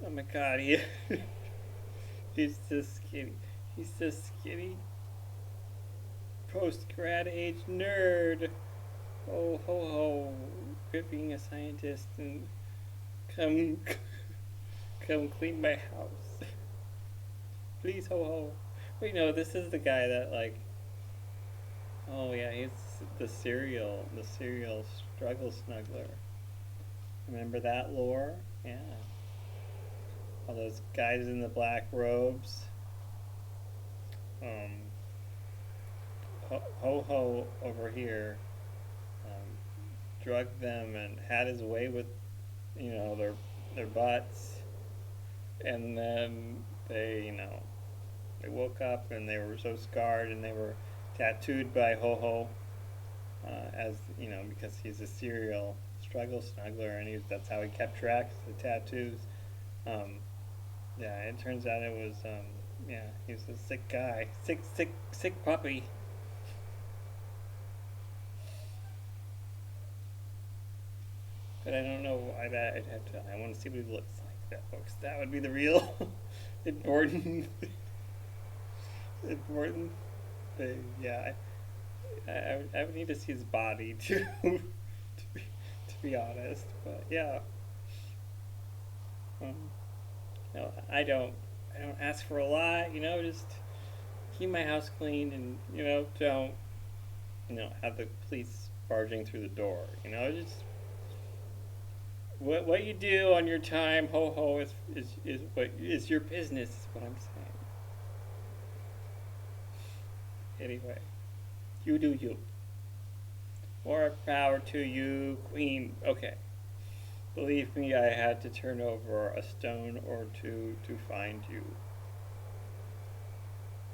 Oh my god, he's so skinny. He's so skinny. Post grad age nerd. Oh ho ho. Quit being a scientist and come come clean my house. Please ho ho. Wait, no, this is the guy that like. Oh yeah, he's the serial struggle snuggler. Remember that lore? Yeah. All those guys in the black robes. Um, Ho Ho over here drugged them and had his way with, their butts, and then they woke up and they were so scarred and they were tattooed by Ho Ho, as because he's a serial struggle snuggler and that's how he kept track of the tattoos. Um, yeah, it turns out it was yeah, he was a sick guy, sick puppy. But I don't know. I'd have to. I want to see what he looks like. That would be the real important important thing. Yeah, I would need to see his body too, to be honest. But yeah, um, no, I don't ask for a lot. Just keep my house clean and don't have the police barging through the door. Just what you do on your time, ho ho, is what is your business. Is what I'm saying. Anyway, you do you. More power to you, Queen. Okay. Believe me, I had to turn over a stone or two to find you.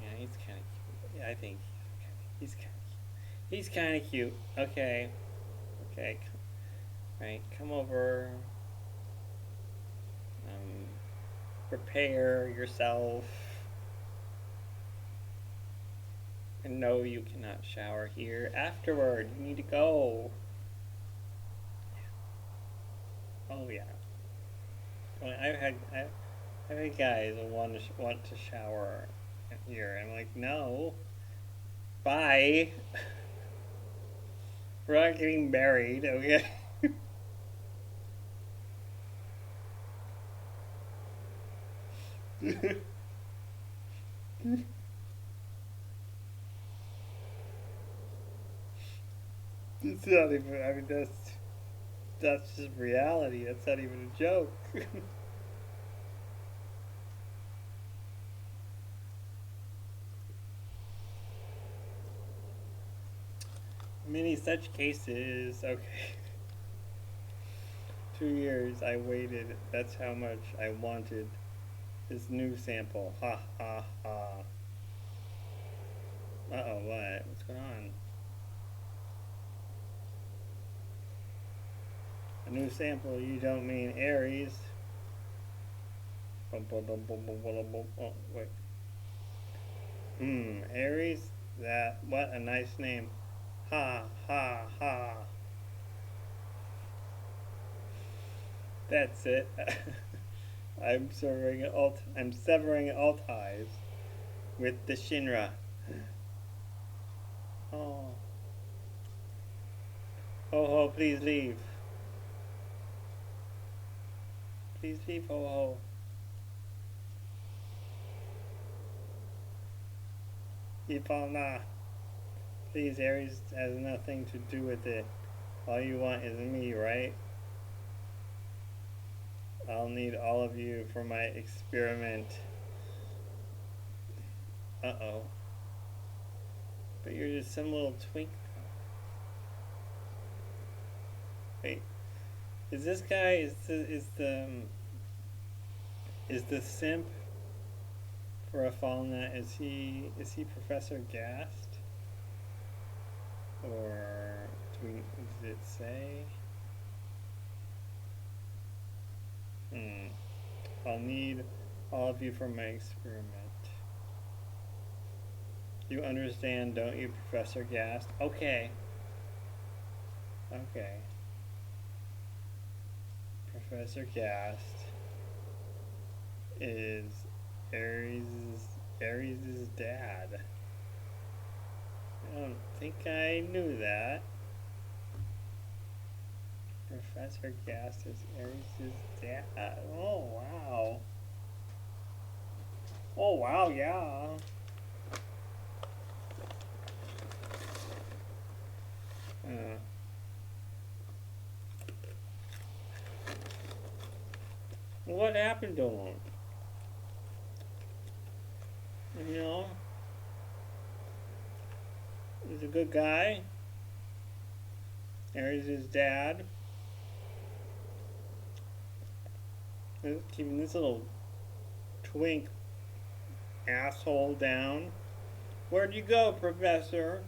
Yeah, he's kind of cute. Yeah, I think he's kind of cute. Okay. Okay. Right. Come over. Um, Prepare yourself. And no, you cannot shower here. Afterward, you need to go. Oh yeah. I've had guys who want to shower here. I'm like, no. Bye. We're not getting married, okay? It's not even. I mean, that's just reality. That's not even a joke. Many such cases. Okay. 2 years I waited. That's how much I wanted this new sample. Ha ha ha. Uh-oh, what? What's going on? A new sample, you don't mean Aeris. Oh, wait. Aeris? What a nice name. Ha, ha, ha. That's it. I'm severing all ties with the Shinra. Oh. Ho ho, please leave. Please leave, ho ho. Ipalna. Please, Aeris has nothing to do with it. All you want is me, right? I'll need all of you for my experiment. Uh-oh. But you're just some little twink. Wait. Is this guy, is the simp for a Falna, is he Professor Gast? Or does it say? I'll need all of you for my experiment. You understand, don't you, Professor Gast? Okay. Okay. Professor Gast is Aeris' dad. I don't think I knew that. Professor Gast is Aeris' dad. Oh wow. Oh wow, yeah. What happened to him? You know? He's a good guy. Aeris' dad. Keeping this little twink asshole down. Where'd you go, Professor?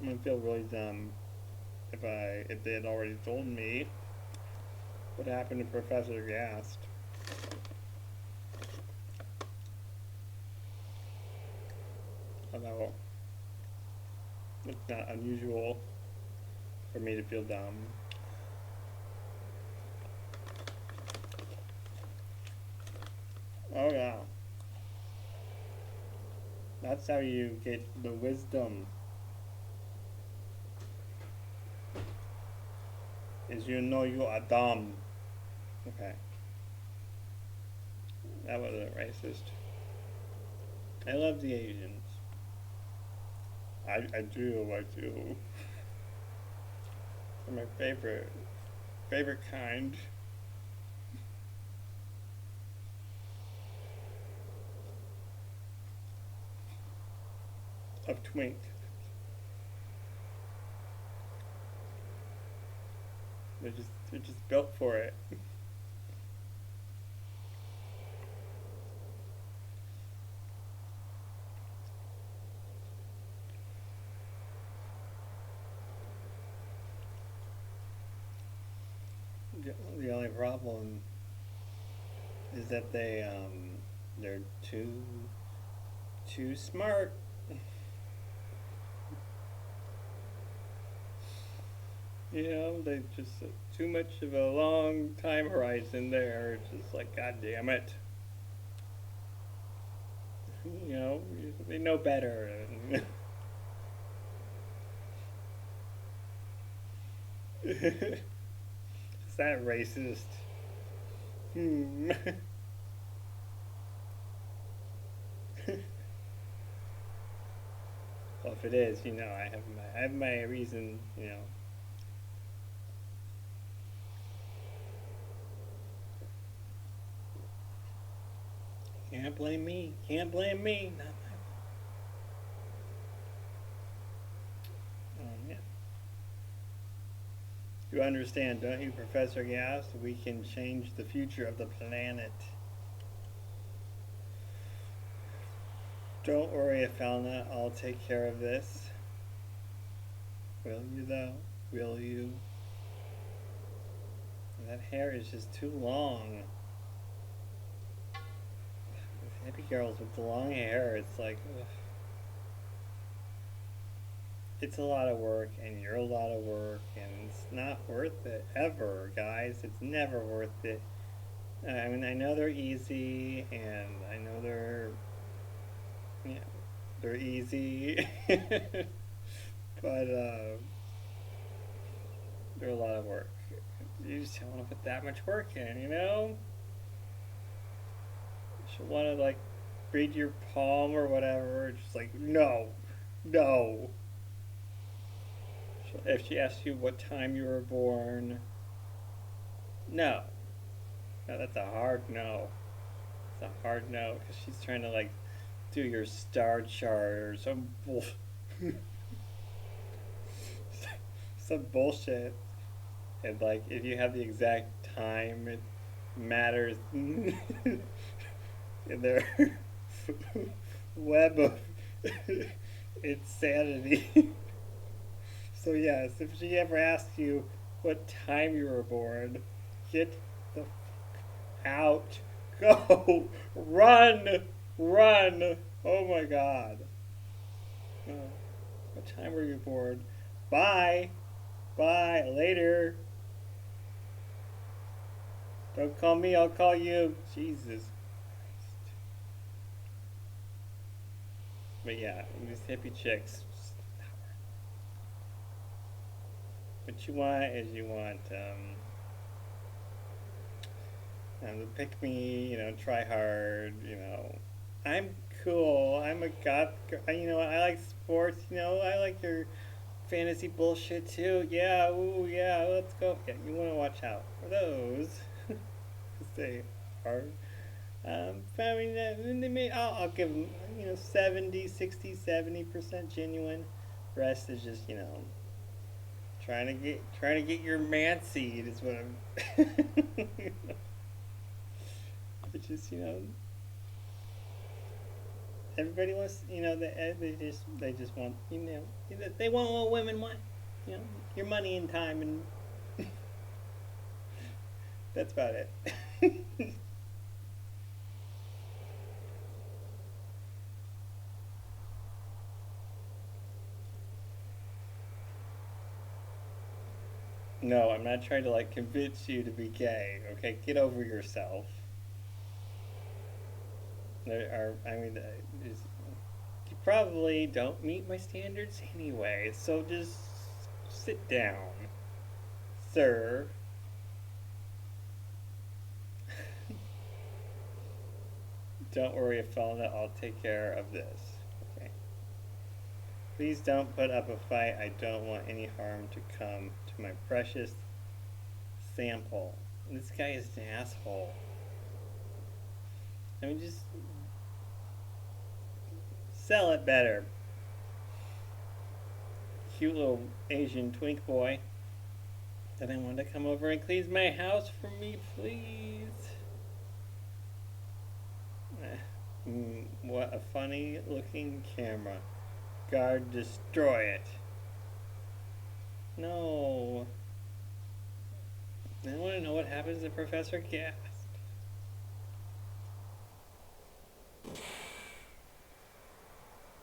I'm gonna feel really dumb if they had already told me what happened to Professor Gast. Although it's not unusual for me to feel dumb. Oh yeah. That's how you get the wisdom. Is you know you are dumb. Okay. That wasn't racist. I love the Asians. I do. They're my favorite kind. Of twink. They're just built for it. The only problem is that they're too smart. You know, they just too much of a long time horizon there. It's just like, God damn it. You know, they know better. Is that racist? Well, if it is, you know, I have my reason, you know. Can't blame me. Can't blame me. Not my fault. Yeah. You understand, don't you, Professor Gas? We can change the future of the planet. Don't worry, Falna. I'll take care of this. Will you, though? Will you? That hair is just too long. These hippie girls with the long hair, it's like, ugh. It's a lot of work, and you're a lot of work, and it's not worth it ever, guys. It's never worth it. I mean, I know they're easy, and I know you know, they're easy, but they're a lot of work. You just don't want to put that much work in, you know? You should want to, like, read your palm or whatever. Just like, no, no. If she asks you what time you were born, no. No, that's a hard no. It's a hard no because she's trying to like do your star chart or some bullshit. And like if you have the exact time, it matters in their web of insanity. So yes, if she ever asks you what time you were born, get the fuck out. Go. Run. Run. Oh my god. Oh. What time were you born? Bye. Bye. Later. Don't call me, I'll call you. Jesus Christ. But yeah, these hippie chicks. What you want is you want to pick me, you know, try hard, you know. I'm cool. I'm a god. You know, I like sports. You know, I like your fantasy bullshit too. Yeah, ooh, yeah. Let's go. Yeah, you want to watch out for those. They are. I mean, they may. I'll give them, you know, 70, 60, 70% genuine. Rest is just, you know. Trying to get your man seed is what I'm. It's just, you know, everybody wants, you know, they just want, you know, they want what women want, you know, your money and time, and that's about it. No, I'm not trying to like convince you to be gay. Okay, get over yourself. There are, I mean, you probably don't meet my standards anyway, so just sit down, sir. Don't worry, Felna, I'll take care of this. Okay. Please don't put up a fight. I don't want any harm to come to my precious sample. This guy is an asshole. I mean, just sell it better. Cute little Asian twink boy. Then I want to come over and clean my house for me, please. What a funny looking camera. Guard, destroy it. No. I want to know what happens to Professor Gast.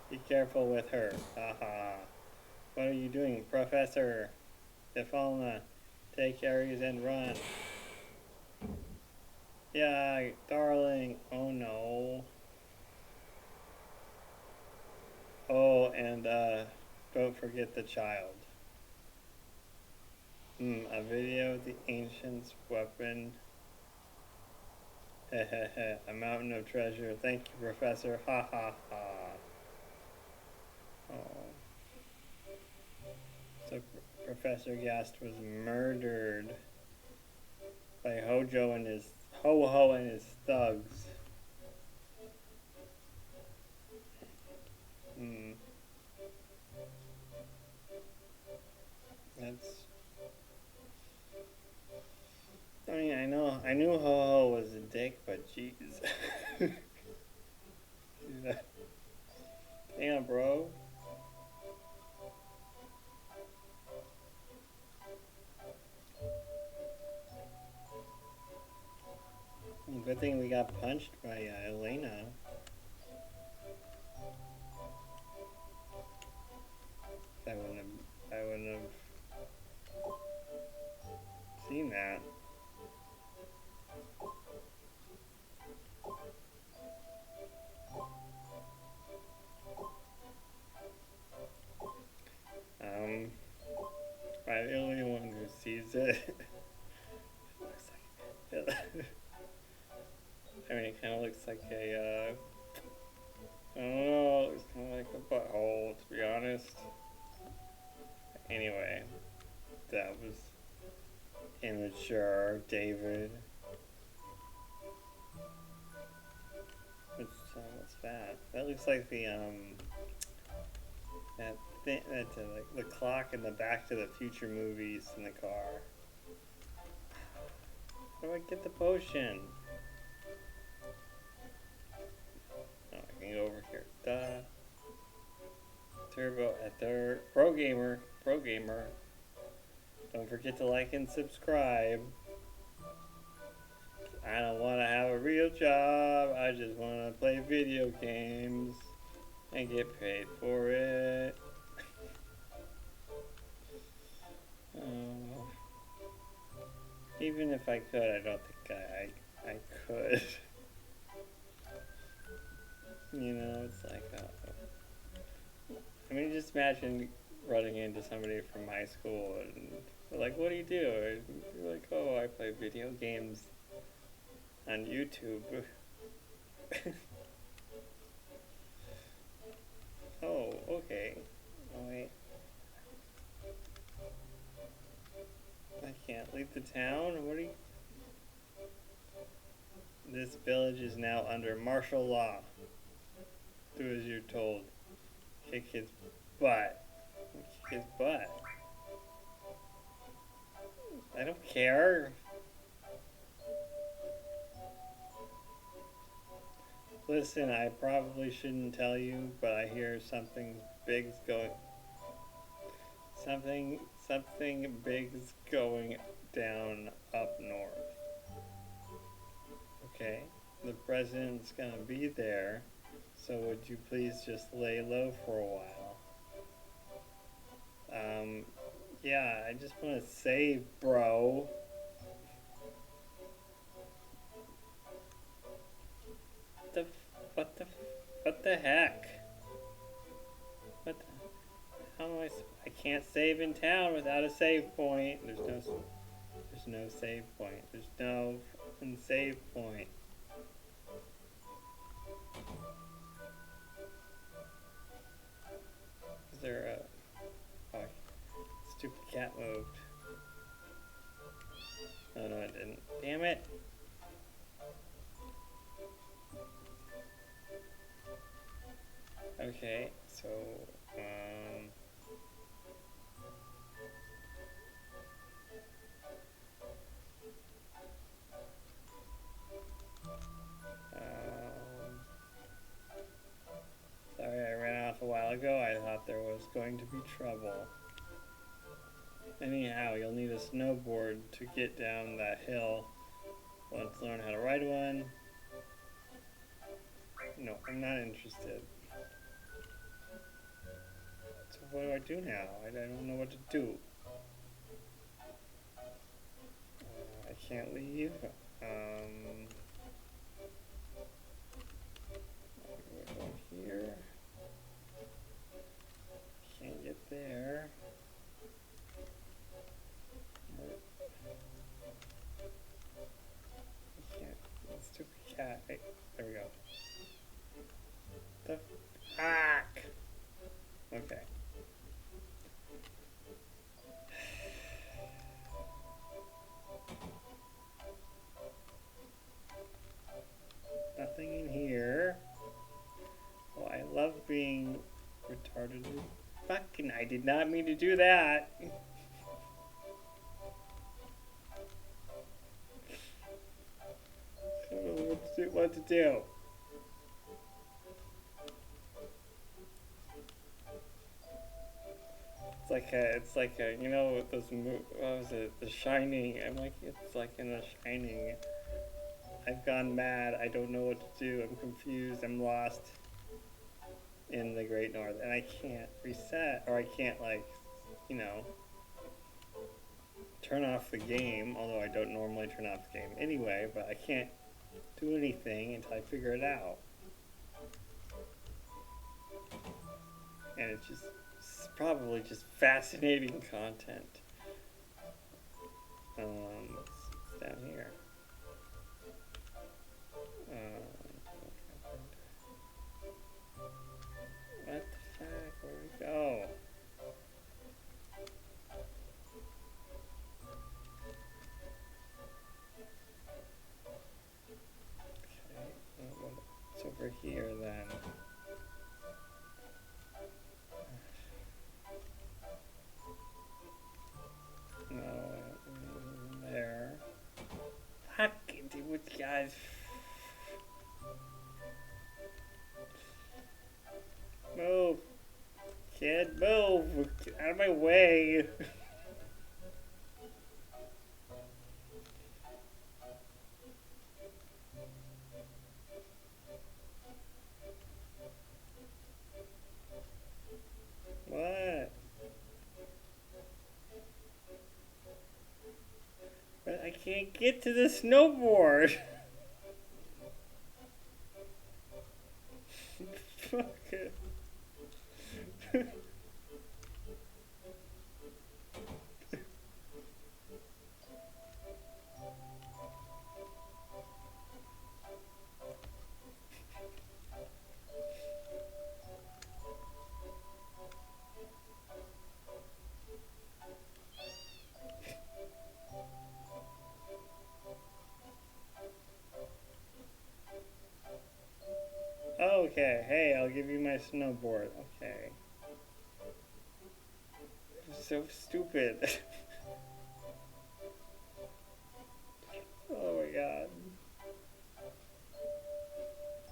Be careful with her. Haha. What are you doing, Professor? Defalna, take Aeris and run. Yeah, darling. Oh no. Oh, and don't forget the child. A video of the ancient's weapon. Hehehe, a mountain of treasure. Thank you, Professor. Ha ha ha. Oh. So Professor Gast was murdered by Ho-Ho and his thugs. That's mean, I knew Ho-Ho was a dick, but jeez. Damn, bro. Good thing we got punched by Elena. I wouldn't have seen that. I'm the only one who sees it. Looks like I mean, it kind of looks like a, I don't know, it looks kind of like a butthole, to be honest. Anyway, that was immature, David. What's that? That looks like the, that thing, that's like the clock in the Back to the Future movies in the car. How do I get the potion? Oh, I can go over here. Duh. Turbo at third. Pro gamer. Don't forget to like and subscribe. I don't want to have a real job. I just want to play video games and get paid for it. Even if I could, I don't think I could. You know, it's like, I mean, just imagine running into somebody from my school and they're like, what do you do? And you're like, oh, I play video games on YouTube. Oh, okay. Oh, wait. I can't leave the town? What are you... This village is now under martial law. Do as you're told. Kick his butt. Kick his butt. I don't care. Listen, I probably shouldn't tell you, but I hear something big's going... Something big's going down up north. Okay? The president's gonna be there, so would you please just lay low for a while? Yeah, I just want to save, bro. What the heck? What the, how am I can't save in town without a save point. There's no save point. There's no save point. Is there a... Oh, stupid cat moved. Oh no, it didn't. Damn it! Okay, so, sorry, I ran off a while ago. I thought there was going to be trouble. Anyhow, you'll need a snowboard to get down that hill. Want to learn how to ride one? No, I'm not interested. So what do I do now? I don't know what to do. I can't leave. Go here. Can't get there. I can't. Stupid cat. Hey, there we go. The fuck? Okay. Nothing in here. Well, I love being retarded. Fucking, I did not mean to do that. what to do. It's like a, you know, those, what was it, The Shining? I'm like, it's like in The Shining. I've gone mad. I don't know what to do. I'm confused. I'm lost in the Great North, and I can't reset, or I can't, like, you know, turn off the game. Although I don't normally turn off the game anyway, but I can't do anything until I figure it out. And it's probably just fascinating content. It's down here. What the fuck? Where'd we go? Okay, what's over here then? No, there. Fuck, dude, guys. Move. Kid, move. Get out of my way. What? But I can't get to the snowboard. Fuck it. Okay, hey, I'll give you my snowboard. Okay. So stupid. Oh my god.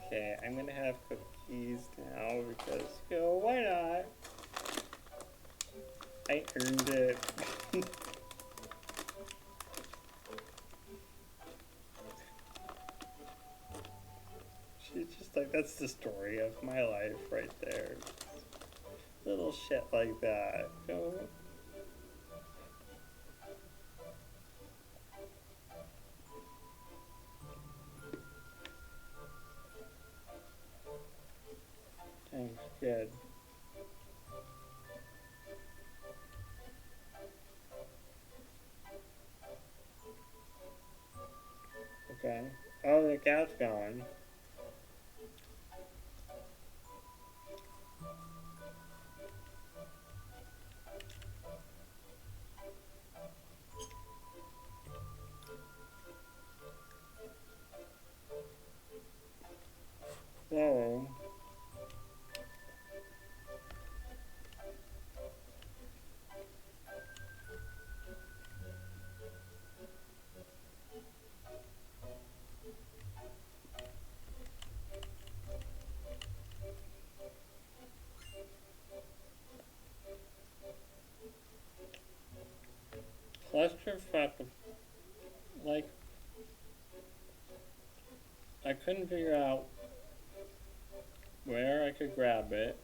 Okay, I'm gonna have cookies now because, you know, why not? I earned it. She's just like, that's the story of my life right there. Little shit like that. You know? Thanks, good. Okay. Oh, the cat's gone. So, clusterfuck, like, I couldn't figure out where I could grab it,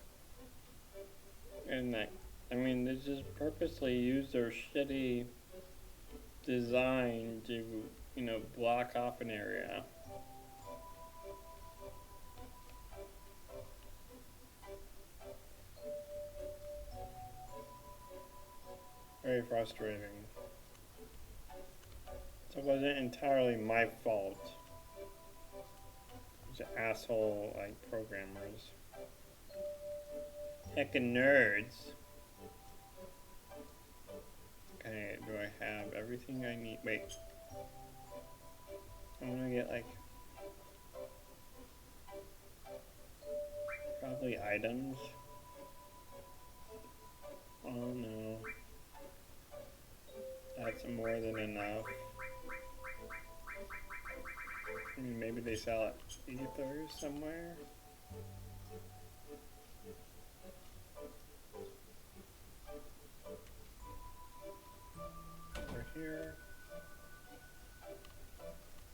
and I mean, they just purposely use their shitty design to, you know, block off an area. Very frustrating. So it wasn't entirely my fault. It was asshole, like, programmers. Heckin' nerds. Okay, do I have everything I need? Wait. I'm gonna get, like, probably items. Oh no. That's more than enough. I mean, maybe they sell it ether somewhere. Over here.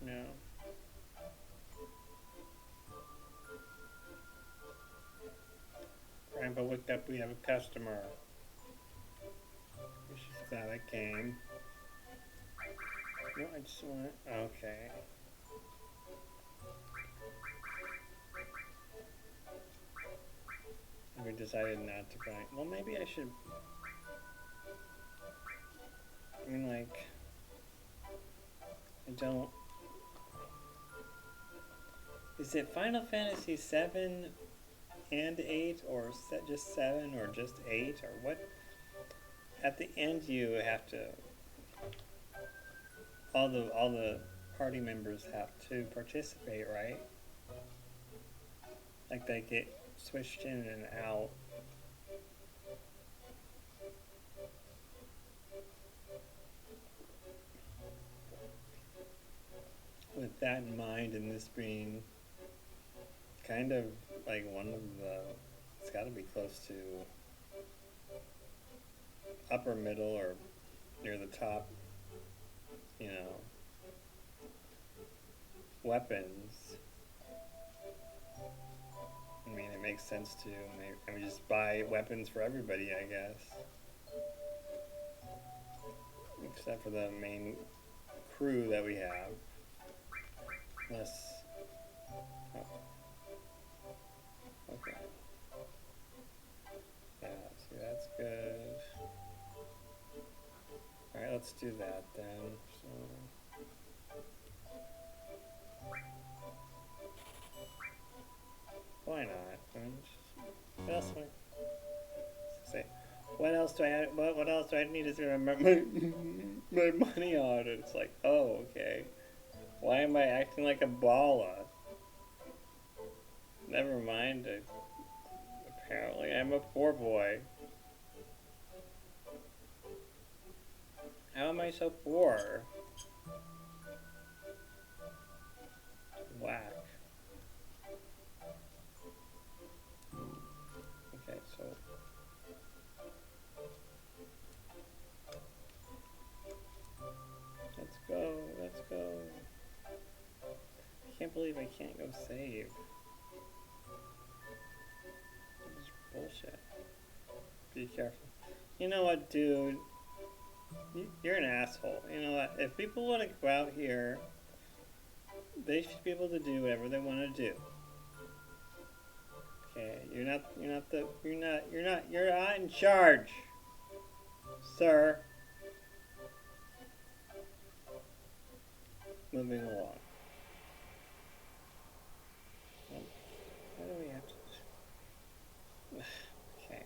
No. Grandpa looked up, we have a customer. She's glad I came. No, I just want it. Okay. We decided not to buy. Well, maybe I should. I mean, like, I don't. Is it Final Fantasy VII and 8, or just 7, or just 8, or what? At the end, you have to. All the party members have to participate, right? Like they get switched in and out. With that in mind, and this being kind of like one of the, it's got to be close to upper middle or near the top, you know, weapons. I mean, it makes sense to maybe just buy weapons for everybody, I guess. Except for the main crew that we have. Unless... Oh. Okay. Yeah, see, that's good. Alright, let's do that then. So... Why not? I mean, what else do I say? What else do I? What else do I need to spend my money on? It's like, oh, okay. Why am I acting like a balla? Never mind. Apparently, I'm a poor boy. How am I so poor? Whack. Okay, so let's go, let's go. I can't believe I can't go save. This is bullshit. Be careful. You know what, dude? You're an asshole. You know what? If people want to go out here, they should be able to do whatever they want to do. Okay, you're not in charge, sir. Moving along. Why do we have to? Okay.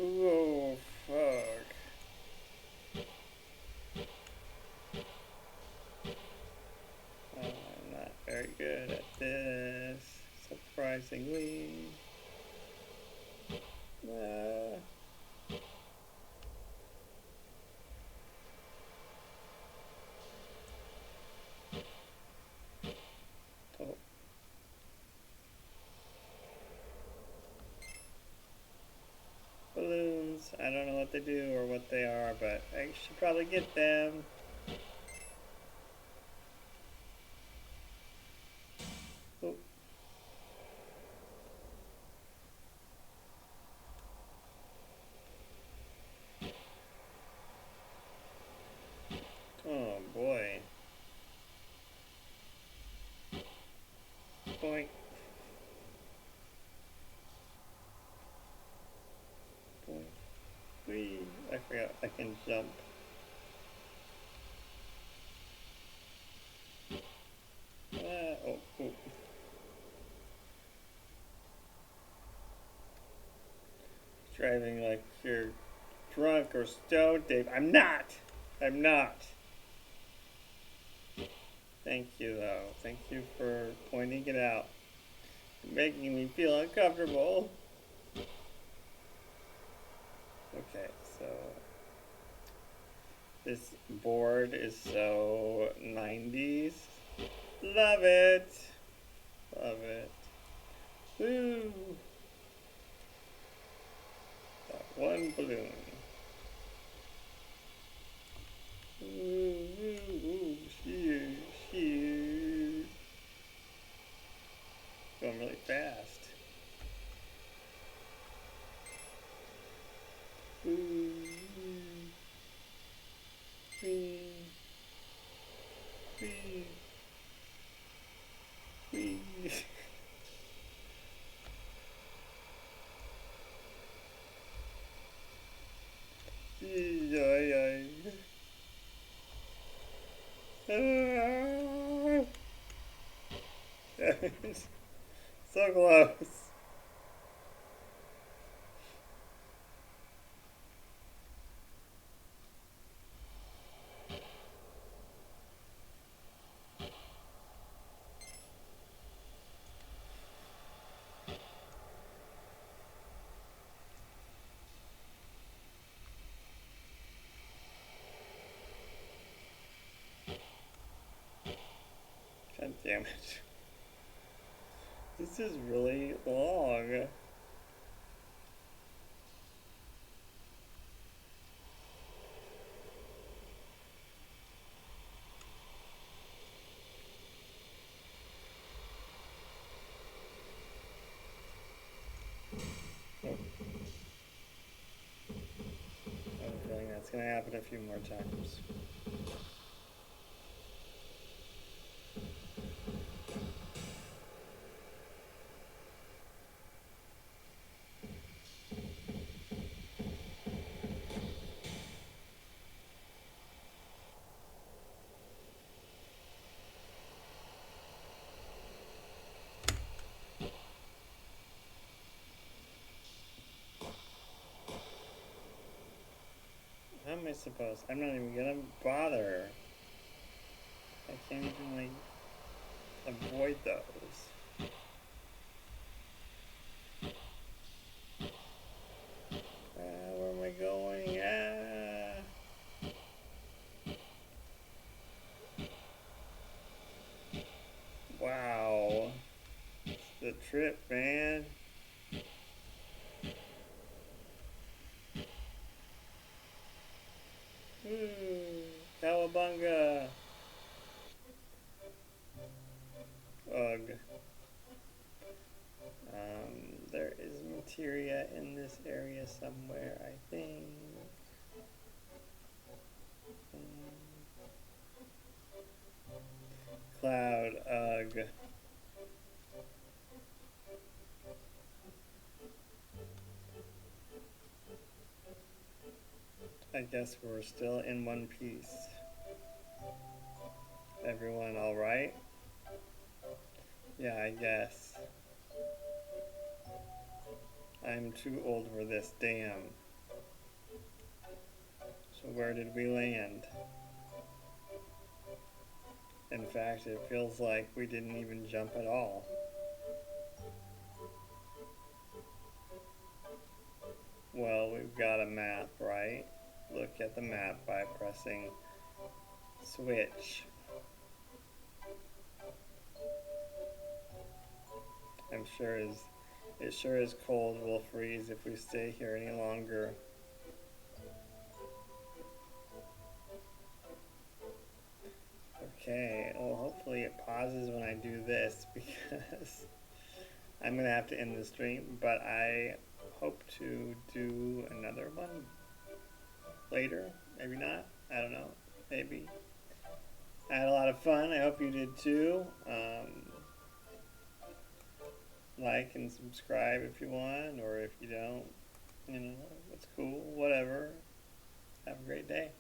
Oh, fuck. I'm not very good at this, surprisingly. Oh. Balloons, I don't know what they do or what they are, but I should probably get them. Oh. Oh boy. Boink. Boink. Whee. I forgot I can jump. Oh. Driving like you're drunk or stoned, Dave. I'm not. I'm not. Thank you, though. Thank you for pointing it out. Making me feel uncomfortable. Okay, so this board is so 90s. Love it. Love it. Woo! That one balloon. Ooh, ooh, ooh, shoot, shoot. Going really fast. Ooh, wee, wee, wee. Yay, yay. So close. God damn it. This is really long. I have a feeling that's going to happen a few more times. How am I supposed? I'm not even gonna bother. I can't even like avoid those. Where am I going? Wow. It's the trip, man. Cowabunga. Ugh. There is materia in this area somewhere, I think. Cloud, ugh. I guess we're still in one piece. Everyone alright? Yeah, I guess. I'm too old for this, damn. So where did we land? In fact, it feels like we didn't even jump at all. Well, we've got a map, right? Look at the map by pressing switch. I'm sure it sure is cold. We'll freeze if we stay here any longer. Okay, well hopefully it pauses when I do this because I'm gonna have to end the stream, but I hope to do another one later. Maybe not. I don't know. Maybe. I had a lot of fun. I hope you did too. Like and subscribe if you want, or if you don't, you know, it's cool. Whatever. Have a great day.